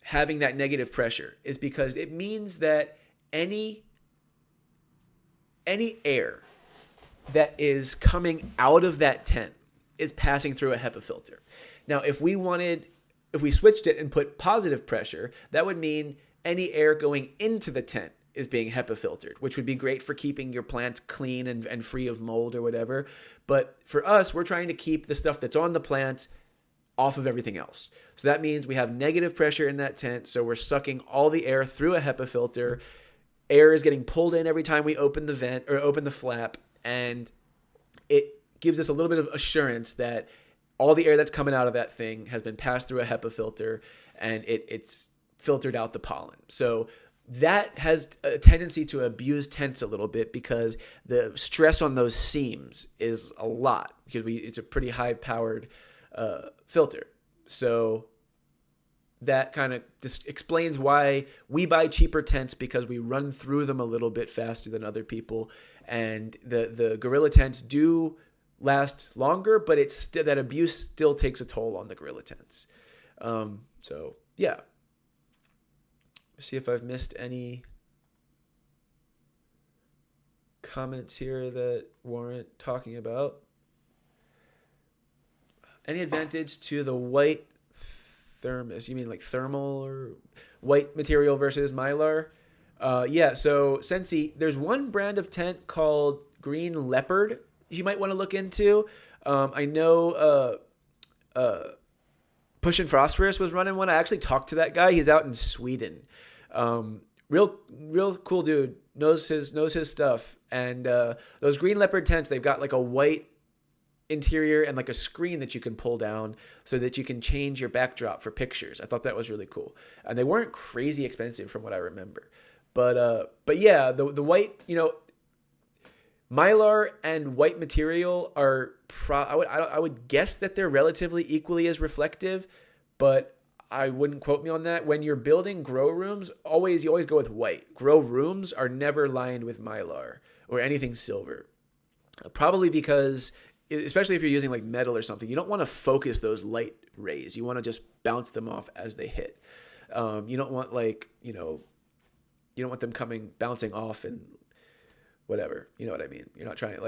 having that negative pressure is because it means that any air that is coming out of that tent is passing through a HEPA filter. Now, if we switched it and put positive pressure, that would mean any air going into the tent is being HEPA filtered, which would be great for keeping your plants clean and free of mold or whatever. But for us, we're trying to keep the stuff that's on the plants off of everything else. So that means we have negative pressure in that tent, so we're sucking all the air through a HEPA filter. Air is getting pulled in every time we open the vent or open the flap, and it gives us a little bit of assurance that all the air that's coming out of that thing has been passed through a HEPA filter, and it's filtered out the pollen. So that has a tendency to abuse tents a little bit because the stress on those seams is a lot because it's a pretty high-powered filter. So that kind of just explains why we buy cheaper tents, because we run through them a little bit faster than other people. and the Gorilla Tents do last longer, but it's still, that abuse still takes a toll on the Gorilla Tents. So yeah, see if I've missed any comments here that warrant talking about. Any advantage to the white thermos? You mean like thermal or white material versus mylar? Yeah, so Sensi, there's one brand of tent called Green Leopard you might want to look into. I know Push and Phosphorus was running one. I actually talked to that guy. He's out in Sweden. Real cool dude. Knows his stuff. And those Green Leopard tents, they've got like a white interior and like a screen that you can pull down so that you can change your backdrop for pictures. I thought that was really cool. And they weren't crazy expensive from what I remember. But yeah, the white, Mylar and white material are I would guess that they're relatively equally as reflective, but I wouldn't quote me on that. When you're building grow rooms, you always go with white. Grow rooms are never lined with Mylar or anything silver. Probably because, especially if you're using like metal or something, you don't want to focus those light rays. You want to just bounce them off as they hit. You don't want you don't want them bouncing off and whatever. You know what I mean? You're not trying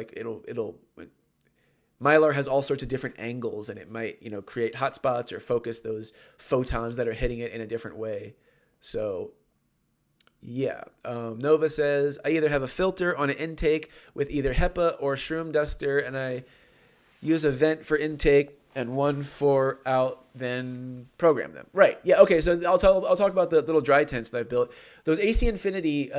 Mylar has all sorts of different angles, and it might, create hot spots or focus those photons that are hitting it in a different way. So, yeah. Nova says, I either have a filter on an intake with either HEPA or Shroom Duster, and I use a vent for intake and one for out, then program them. Right. Yeah. Okay. So I'll talk about the little dry tents that I've built. Those AC Infinity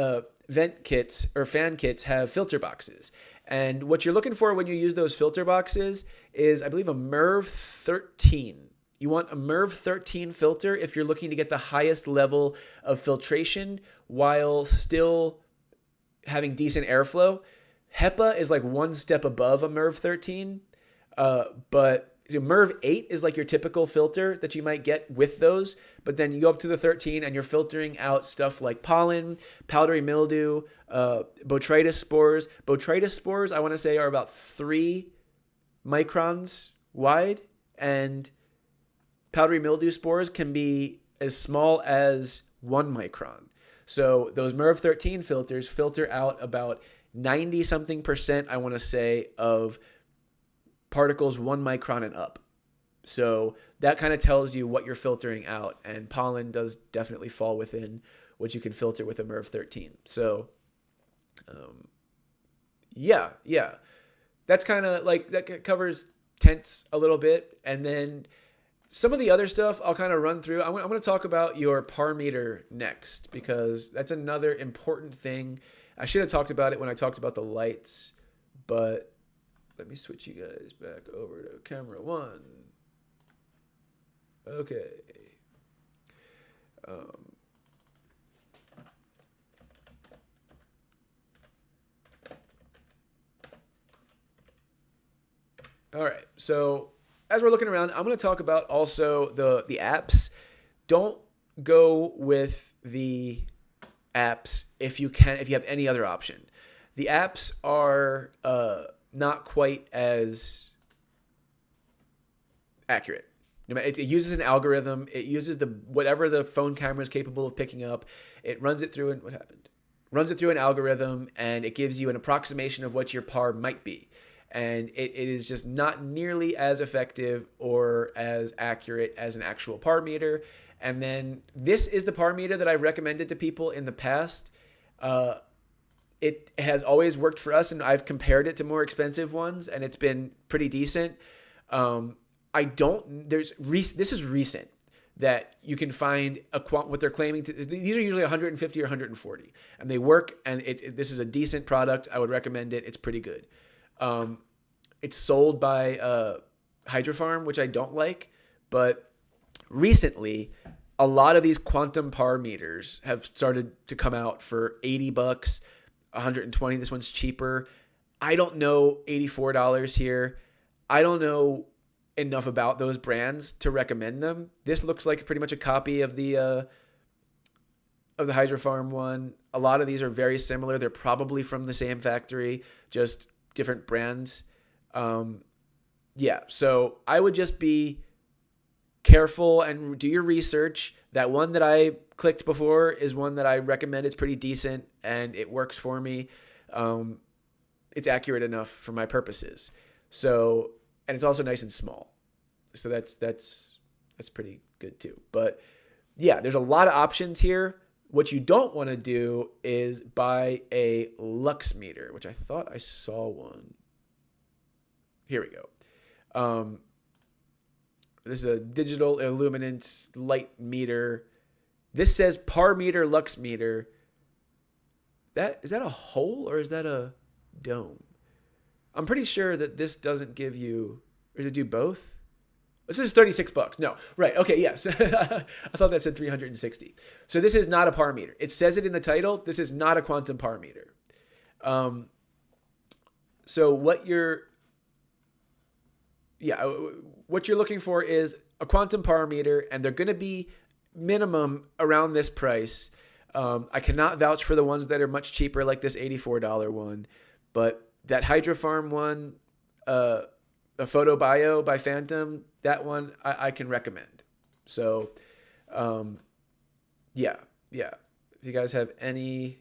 vent kits or fan kits have filter boxes. And what you're looking for when you use those filter boxes is, I believe, a MERV 13. You want a MERV 13 filter if you're looking to get the highest level of filtration while still having decent airflow. HEPA is like one step above a MERV 13, but MERV 8 is like your typical filter that you might get with those, but then you go up to the 13 and you're filtering out stuff like pollen, powdery mildew, botrytis spores. Botrytis spores, I want to say, are about 3 microns wide, and powdery mildew spores can be as small as 1 micron. So those MERV 13 filters filter out about 90-something%, I want to say, of particles 1 micron and up. So that kind of tells you what you're filtering out, and pollen does definitely fall within what you can filter with a MERV 13. So yeah, that's kind of like, that covers tents a little bit. And then some of the other stuff I'll kind of run through. I'm going to talk about your par meter next, because that's another important thing. I should have talked about it when I talked about the lights, but let me switch you guys back over to camera 1. Okay. All right. So as we're looking around, I'm going to talk about also the apps. Don't go with the apps if you have any other option. The apps are not quite as accurate. It uses an algorithm. It uses whatever the phone camera is capable of picking up. It runs it through runs it through an algorithm, and it gives you an approximation of what your par might be. And it is just not nearly as effective or as accurate as an actual par meter. And then this is the par meter that I've recommended to people in the past. It has always worked for us, and I've compared it to more expensive ones, and it's been pretty decent. This is recent that you can find what they're claiming to. These are usually 150 or 140, and they work. And this is a decent product. I would recommend it. It's pretty good. It's sold by Hydrofarm, which I don't like, but recently a lot of these quantum par meters have started to come out for $80, 120. This one's cheaper. I don't know $84 here. I don't know enough about those brands to recommend them. This looks like pretty much a copy of the of the Hydrofarm one. A lot of these are very similar. They're probably from the same factory, just different brands. Yeah, so I would just be careful and do your research. That one that I clicked before is one that I recommend. It's pretty decent and it works for me. It's accurate enough for my purposes. So, and it's also nice and small. So that's pretty good too. But yeah, there's a lot of options here. What you don't want to do is buy a lux meter, which I thought I saw one. Here we go. This is a digital illuminance light meter. This says par meter, lux meter. Is that a hole or is that a dome? I'm pretty sure that this doesn't give you, or does it do both? This is $36. No, right. Okay, yes. I thought that said 360. So this is not a par meter. It says it in the title. This is not a quantum par meter. So what you're looking for is a quantum par meter, and they're going to be minimum around this price. I cannot vouch for the ones that are much cheaper, like this $84 one, but that Hydrofarm one, a Photo Bio by Phantom, that one I can recommend. So, yeah. If you guys have any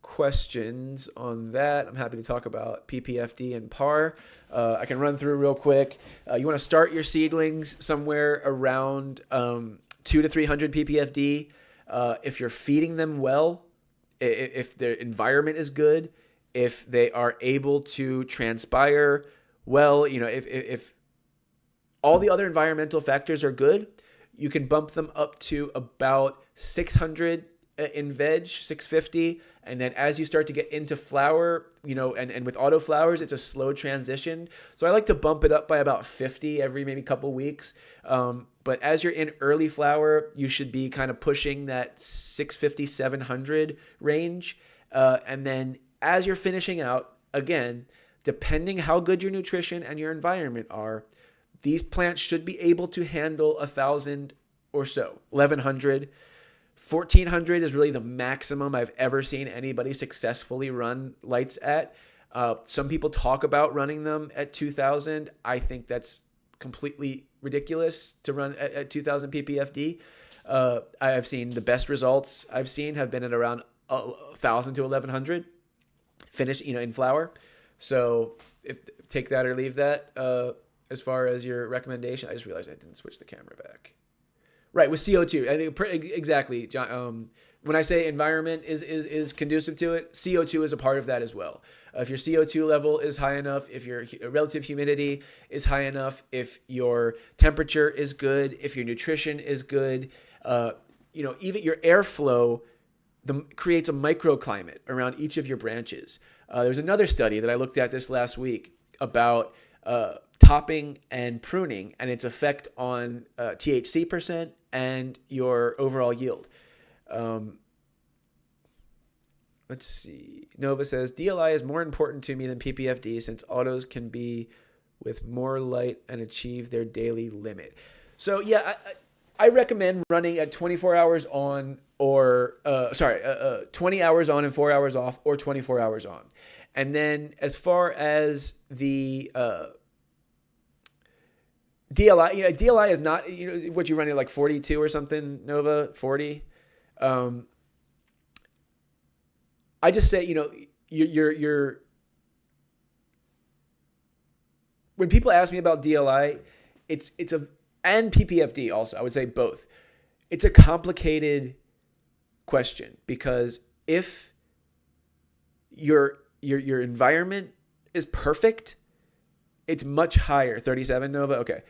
questions on that, I'm happy to talk about PPFD and PAR. I can run through real quick. You want to start your seedlings somewhere around 200 to 300 PPFD. If you're feeding them well, if their environment is good, if they are able to transpire well, if all the other environmental factors are good, you can bump them up to about 600 in veg, 650. And then as you start to get into flower, and with auto flowers, it's a slow transition. So I like to bump it up by about 50 every maybe couple weeks. But as you're in early flower, you should be kind of pushing that 650, 700 range. And then as you're finishing out, again, depending how good your nutrition and your environment are, these plants should be able to handle 1,000 or so, 1,100. 1,400 is really the maximum I've ever seen anybody successfully run lights at. Some people talk about running them at 2,000. I think that's completely ridiculous to run at 2,000 ppfd. I have seen the best results I've seen have been at around 1,000 to 1,100 finish, in flower. So take that or leave that. As far as your recommendation, I just realized I didn't switch the camera back. Right, with CO2. Exactly, John. When I say environment is conducive to it, CO2 is a part of that as well. If your CO2 level is high enough, if your relative humidity is high enough, if your temperature is good, if your nutrition is good, even your airflow creates a microclimate around each of your branches. There's another study that I looked at this last week about topping and pruning and its effect on THC percent and your overall yield. Let's see. Nova says, DLI is more important to me than PPFD since autos can be with more light and achieve their daily limit. So yeah, I recommend running at 24 hours on or 20 hours on and 4 hours off, or 24 hours on. And then as far as the DLI, DLI is not, what you're running, like 42 or something, Nova, 40. I just say, you're when people ask me about DLI, and PPFD also, I would say both. It's a complicated question because if your environment is perfect, it's much higher. 37 Nova. Okay.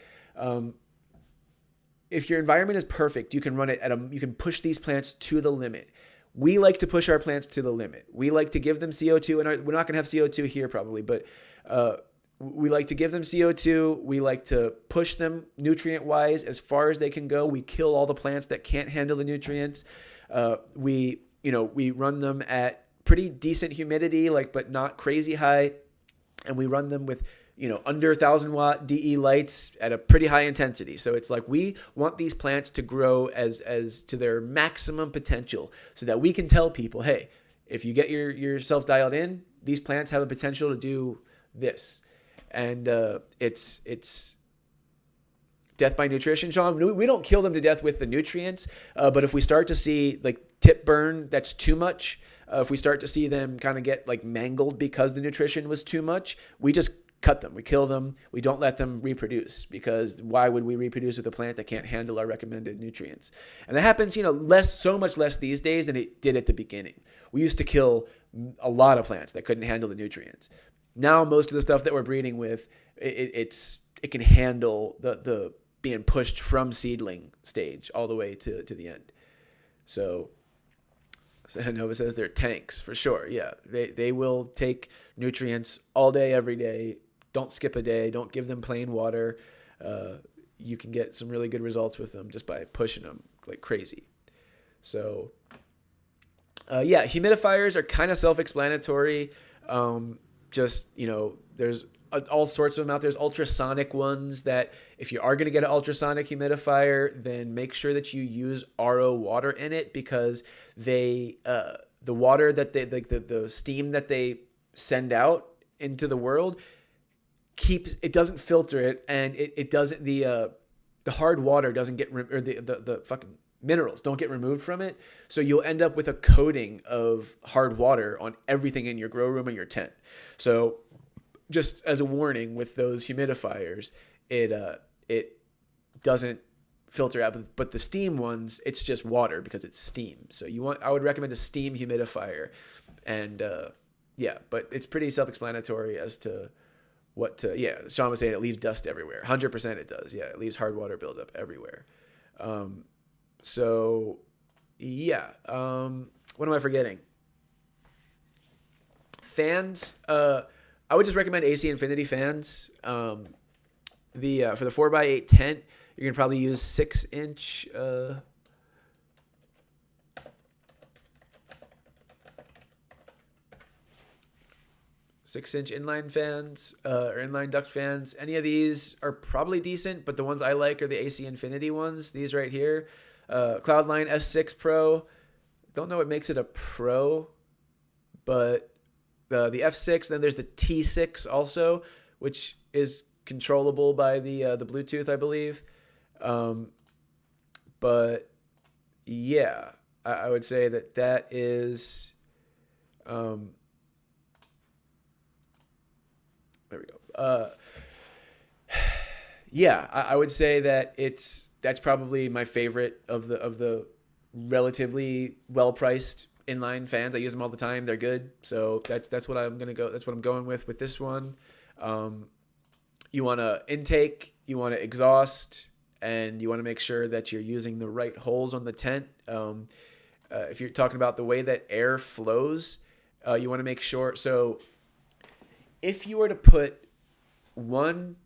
If your environment is perfect, you can run it you can push these plants to the limit. We like to push our plants to the limit. We like to give them CO2, and we're not going to have CO2 here probably, but we like to give them CO2. We like to push them nutrient-wise as far as they can go. We kill all the plants that can't handle the nutrients. We run them at pretty decent humidity, but not crazy high, and we run them with under 1,000 watt DE lights at a pretty high intensity. So it's like we want these plants to grow as to their maximum potential, so that we can tell people, hey, if you get yourself dialed in, these plants have a potential to do this. And it's death by nutrition, Sean. We don't kill them to death with the nutrients, but if we start to see like tip burn, that's too much. If we start to see them kind of get like mangled because the nutrition was too much, we just cut them. We kill them. We don't let them reproduce, because why would we reproduce with a plant that can't handle our recommended nutrients? And that happens, so much less these days than it did at the beginning. We used to kill a lot of plants that couldn't handle the nutrients. Now most of the stuff that we're breeding with, it can handle the being pushed from seedling stage all the way to the end. So Nova says they're tanks for sure. Yeah, they will take nutrients all day, every day. Don't skip a day. Don't give them plain water. You can get some really good results with them just by pushing them like crazy. So, humidifiers are kind of self-explanatory. There's all sorts of them out. There's ultrasonic ones that if you are going to get an ultrasonic humidifier, then make sure that you use RO water in it, because the water that the steam that they send out into the world it doesn't filter it, and it doesn't, the hard water doesn't get, or the fucking minerals don't get removed from it. So you'll end up with a coating of hard water on everything in your grow room and your tent. So just as a warning with those humidifiers, it doesn't filter out, but the steam ones, it's just water because it's steam. So I would recommend a steam humidifier, and but it's pretty self-explanatory as to what to. Yeah, Sean was saying it leaves dust everywhere. 100% it does. Yeah, it leaves hard water buildup everywhere. What am I forgetting? Fans. I would just recommend AC Infinity fans. For the 4x8 tent, you're gonna probably use 6-inch. 6-inch inline fans or inline duct fans. Any of these are probably decent, but the ones I like are the AC Infinity ones. These right here, Cloudline S6 Pro. Don't know what makes it a Pro, but the F6. Then there's the T6 also, which is controllable by the Bluetooth, I believe. But yeah, I would say that is. There we go. I would say that that's probably my favorite of the relatively well priced inline fans. I use them all the time. They're good. So that's what I'm gonna go. That's what I'm going with this one. You want to intake, you want to exhaust, and you want to make sure that you're using the right holes on the tent. If you're talking about the way that air flows, you want to make sure. So if you were to put one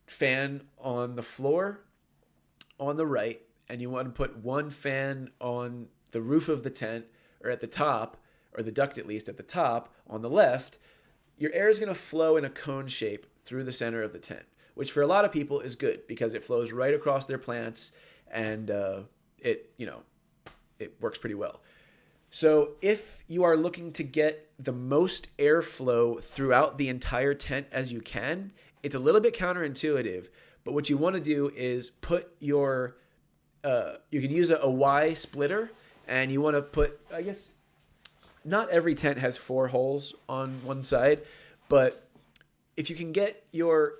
fan on the floor on the right, and you want to put one fan on the roof of the tent, or at the top, or the duct at least at the top on the left, your air is going to flow in a cone shape through the center of the tent, which for a lot of people is good because it flows right across their plants, and it works pretty well. So if you are looking to get the most airflow throughout the entire tent as you can, it's a little bit counterintuitive, but what you want to do is put your, you can use a Y splitter, and you want to put, I guess, not every tent has 4 holes on one side, but if you can get your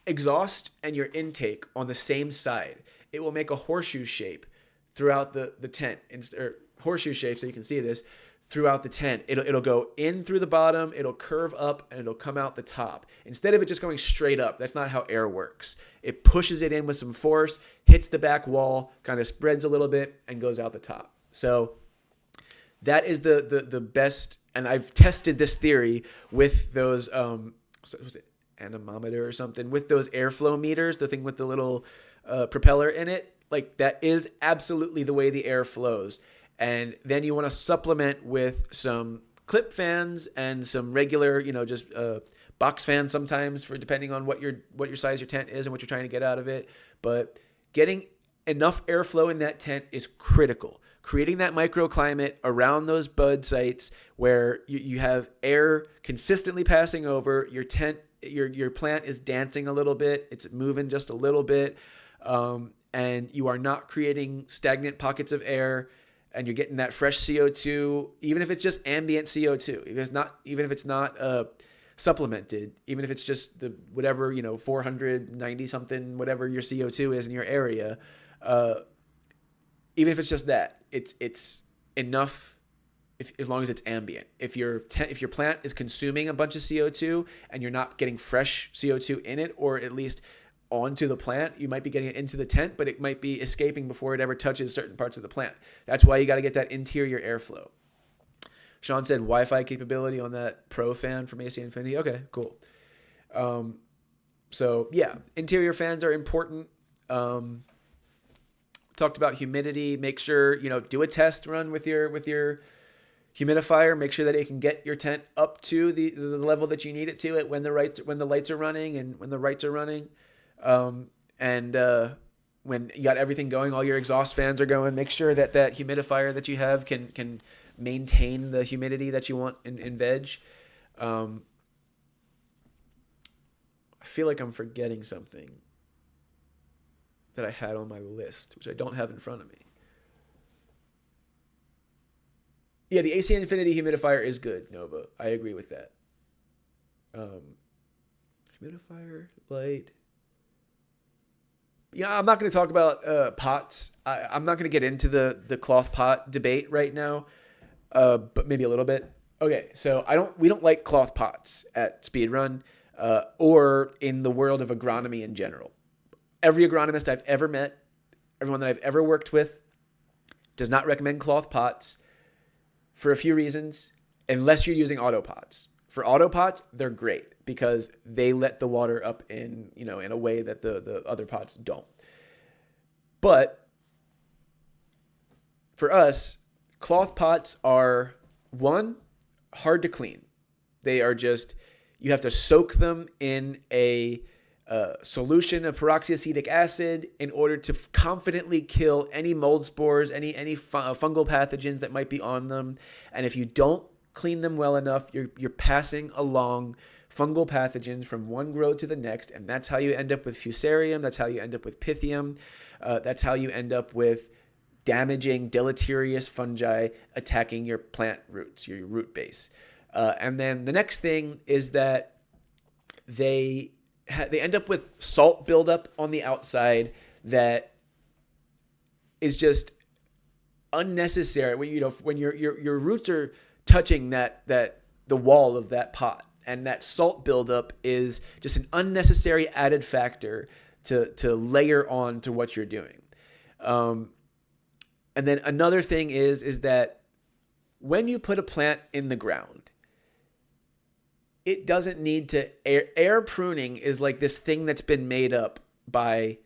exhaust and your intake on the same side, it will make a horseshoe shape throughout the tent, or horseshoe shape, so you can see this throughout the tent. It'll go in through the bottom, it'll curve up, and it'll come out the top. Instead of it just going straight up, that's not how air works. It pushes it in with some force, hits the back wall, kind of spreads a little bit, and goes out the top. So that is the best, and I've tested this theory with those, was it anemometer or something, with those airflow meters, the thing with the little propeller in it. Like, that is absolutely the way the air flows. And then you want to supplement with some clip fans and some regular, just box fans sometimes for depending on what your size your tent is and what you're trying to get out of it. But getting enough airflow in that tent is critical. Creating that microclimate around those bud sites where you have air consistently passing over your tent, your plant is dancing a little bit, it's moving just a little bit, and you are not creating stagnant pockets of air, and you're getting that fresh CO2, even if it's just ambient CO2, even if it's not supplemented, even if it's just the whatever 490 something whatever your CO2 is in your area. Even if it's just that, it's enough as long as it's ambient. If your plant is consuming a bunch of CO2 and you're not getting fresh CO2 in it, or at least onto the plant, you might be getting it into the tent, but it might be escaping before it ever touches certain parts of the plant. That's why you got to get that interior airflow. Sean said Wi-Fi capability on that Pro fan from AC Infinity. Okay, cool. So yeah, interior fans are important. Talked about humidity. Make sure, do a test run with your humidifier. Make sure that it can get your tent up to the level that you need it to when the lights are running and when the lights are running. When you got everything going, all your exhaust fans are going, make sure that humidifier that you have can maintain the humidity that you want in veg. I feel like I'm forgetting something that I had on my list, which I don't have in front of me. Yeah, the AC Infinity humidifier is good, Nova. I agree with that. Humidifier, light. Yeah, I'm not going to talk about pots. I'm not going to get into the cloth pot debate right now, but maybe a little bit. Okay, so we don't like cloth pots at Speedrun or in the world of agronomy in general. Every agronomist I've ever met, everyone that I've ever worked with, does not recommend cloth pots for a few reasons, unless you're using Autopots. For Autopots, they're great because they let the water up in a way that the other pots don't. But for us, cloth pots are, one, hard to clean. They are just, you have to soak them in a solution of peroxyacetic acid in order to confidently kill any mold spores, any fungal pathogens that might be on them. And if you don't clean them well enough, you're passing along fungal pathogens from one grow to the next, and that's how you end up with fusarium. That's how you end up with pythium. That's how you end up with damaging, deleterious fungi attacking your plant roots, your root base. And then the next thing is that they end up with salt buildup on the outside that is just unnecessary. When your roots are touching the wall of that pot, and that salt buildup is just an unnecessary added factor to layer on to what you're doing. And then another thing is that when you put a plant in the ground, it doesn't need to air pruning is like this thing that's been made up by,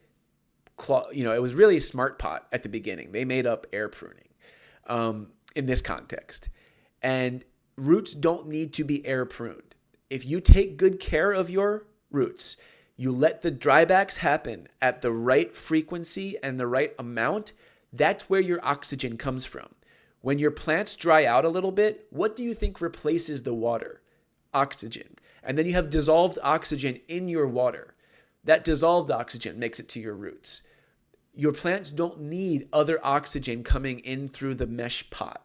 it was really Smart Pot at the beginning. They made up air pruning in this context. And roots don't need to be air pruned. If you take good care of your roots, you let the drybacks happen at the right frequency and the right amount, that's where your oxygen comes from. When your plants dry out a little bit, what do you think replaces the water? Oxygen. And then you have dissolved oxygen in your water. That dissolved oxygen makes it to your roots. Your plants don't need other oxygen coming in through the mesh pot.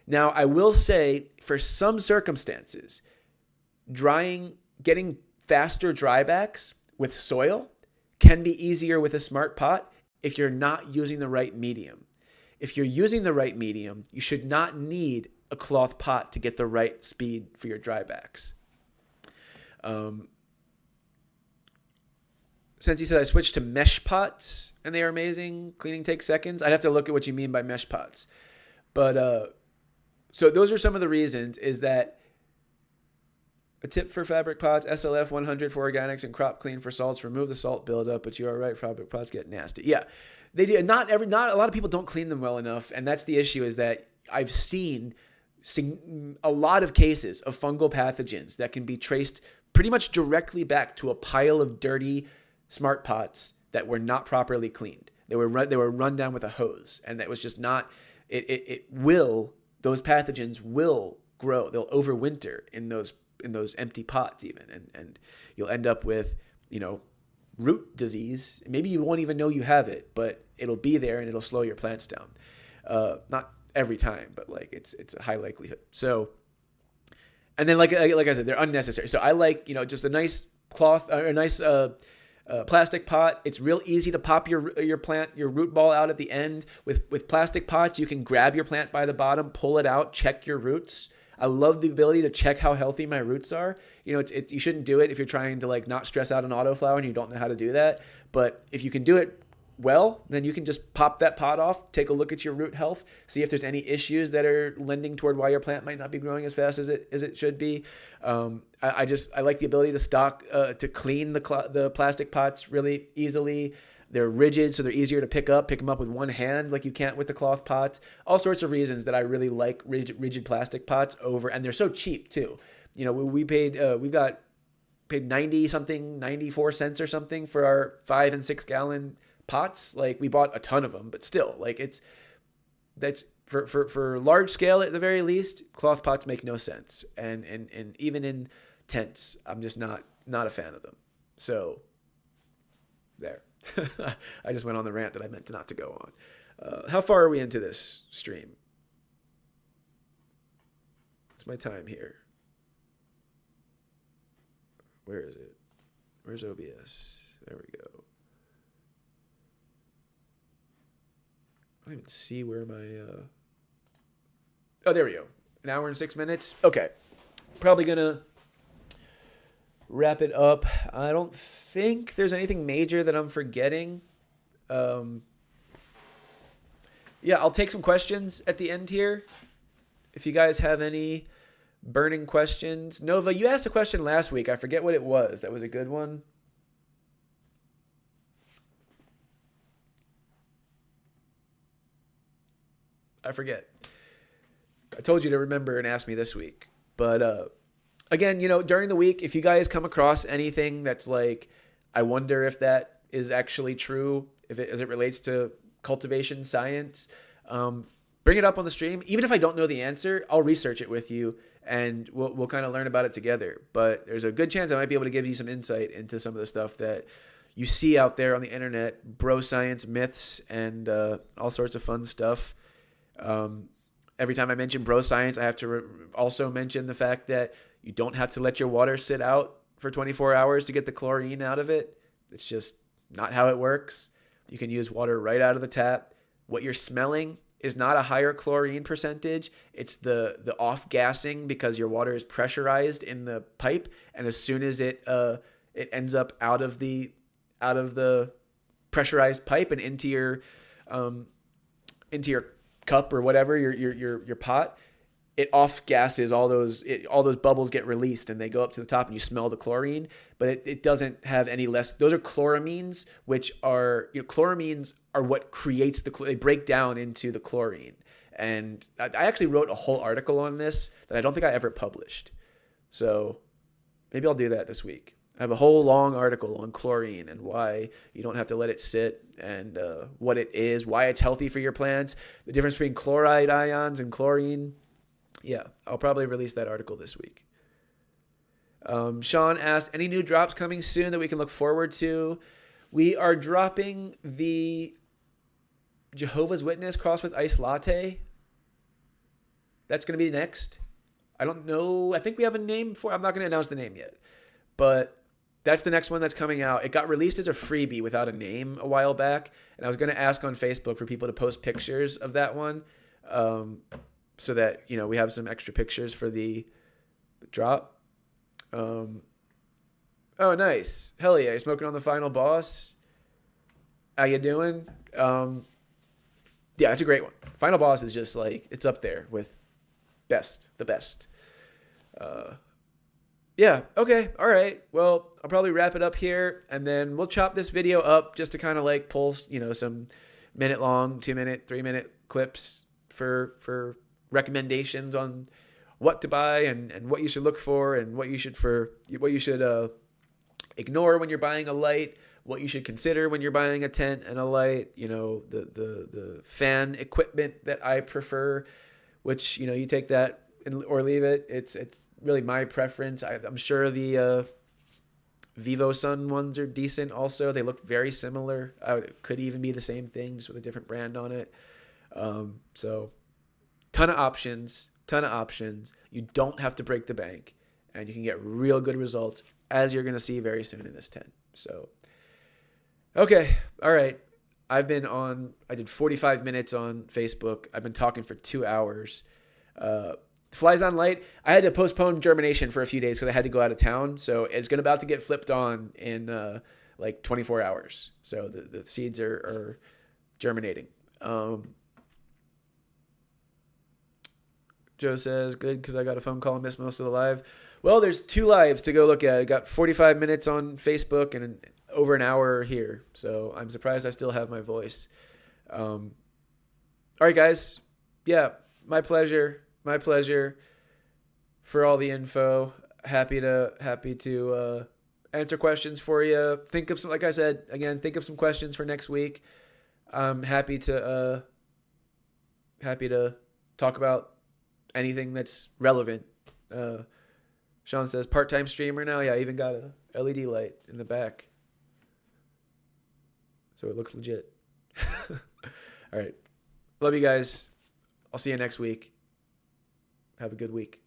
Now, I will say, for some circumstances, getting faster drybacks with soil can be easier with a Smart Pot if you're not using the right medium. If you're using the right medium, you should not need a cloth pot to get the right speed for your drybacks. Since he said I switched to mesh pots and they are amazing, cleaning takes seconds, I'd have to look at what you mean by mesh pots. But so those are some of the reasons, is that a tip for fabric pots, SLF 100 for organics and crop clean for salts, remove the salt buildup, but you are right, fabric pots get nasty. Yeah, they do. Not a lot of people don't clean them well enough, and that's the issue, is that I've seen a lot of cases of fungal pathogens that can be traced pretty much directly back to a pile of dirty smart pots that were not properly cleaned. They were run down with a hose, and that was just not. Those pathogens will grow. They'll overwinter in those empty pots even, and you'll end up with root disease. Maybe you won't even know you have it, but it'll be there and it'll slow your plants down. Not every time, but like it's a high likelihood. So, and then like I said, they're unnecessary. So I like just a nice cloth or a nice plastic pot. It's real easy to pop your root ball out at the end. With plastic pots, you can grab your plant by the bottom, pull it out, check your roots. I love the ability to check how healthy my roots are. You shouldn't do it if you're trying to like not stress out an autoflower and you don't know how to do that. But if you can do it well, then you can just pop that pot off, take a look at your root health, see if there's any issues that are lending toward why your plant might not be growing as fast as it should be. I like the ability to clean the plastic pots really easily. They're rigid, so they're easier to pick them up with one hand like you can't with the cloth pots. All sorts of reasons that I really like rigid plastic pots and they're so cheap too. We paid 94 cents or something for our 5 and 6 gallon pots. Like we bought a ton of them, but still, like that's for large scale at the very least. Cloth pots make no sense, and even in tents, I'm just not a fan of them. So there. I just went on the rant that I meant not to go on. How far are we into this stream? What's my time here? Where is it? Where's OBS? There we go. I don't even see where my... Oh, there we go. 1 hour and 6 minutes. Okay. Probably going to wrap it up. I don't think there's anything major that I'm forgetting. Yeah, I'll take some questions at the end here. If you guys have any burning questions. Nova, you asked a question last week. I forget what it was. That was a good one. I forget. I told you to remember and ask me this week. But again, during the week, if you guys come across anything that's like, I wonder if that is actually true, as it relates to cultivation science, bring it up on the stream. Even if I don't know the answer, I'll research it with you and we'll kind of learn about it together. But there's a good chance I might be able to give you some insight into some of the stuff that you see out there on the internet, bro science myths and all sorts of fun stuff. Every time I mention bro science, I have to also mention the fact that you don't have to let your water sit out for 24 hours to get the chlorine out of it. It's just not how it works. You can use water right out of the tap. What you're smelling is not a higher chlorine percentage. It's the off-gassing because your water is pressurized in the pipe, and as soon as it ends up out of the pressurized pipe and into your cup or whatever, your pot, it off gases all those bubbles get released and they go up to the top and you smell the chlorine, but it doesn't have any less. Those are chloramines, which are chloramines are what creates they break down into the chlorine. And I actually wrote a whole article on this that I don't think I ever published. So maybe I'll do that this week. I have a whole long article on chlorine and why you don't have to let it sit and what it is, why it's healthy for your plants, the difference between chloride ions and chlorine. Yeah, I'll probably release that article this week. Sean asked, any new drops coming soon that we can look forward to? We are dropping the Jehovah's Witness crossed with iced latte. That's going to be next. I don't know. I think we have a name for it. I'm not going to announce the name yet. But that's the next one that's coming out. It got released as a freebie without a name a while back. And I was going to ask on Facebook for people to post pictures of that one. So that, we have some extra pictures for the drop. Oh, nice. Hell yeah. You're smoking on the final boss. How you doing? Yeah, it's a great one. Final boss is just like, it's up there with the best. Yeah. Okay. All right. Well, I'll probably wrap it up here and then we'll chop this video up just to kind of like pull, some minute long, 2 minute, 3 minute clips for recommendations on what to buy and what you should look for and what you should ignore when you're buying a light, what you should consider when you're buying a tent and a light, the fan equipment that I prefer, which, you take that or leave it. It's really my preference. I'm sure the Vivo Sun ones are decent also. They look very similar. It could even be the same thing, just with a different brand on it. So ton of options. You don't have to break the bank, and you can get real good results, as you're going to see very soon in this tent. So, okay. All right. I did 45 minutes on Facebook. I've been talking for 2 hours. Flies on light. I had to postpone germination for a few days because I had to go out of town. So it's about to get flipped on in like 24 hours. So the seeds are germinating. Joe says, good, because I got a phone call and missed most of the live. Well, there's 2 lives to go look at. I got 45 minutes on Facebook and over an hour here. So I'm surprised I still have my voice. All right, guys. Yeah, my pleasure. For all the info. Happy to answer questions for you. Think of some, like I said, again, think of some questions for next week. I'm happy to talk about anything that's relevant. Sean says, part-time streamer now. Yeah, I even got a LED light in the back, so it looks legit. All right. Love you guys. I'll see you next week. Have a good week.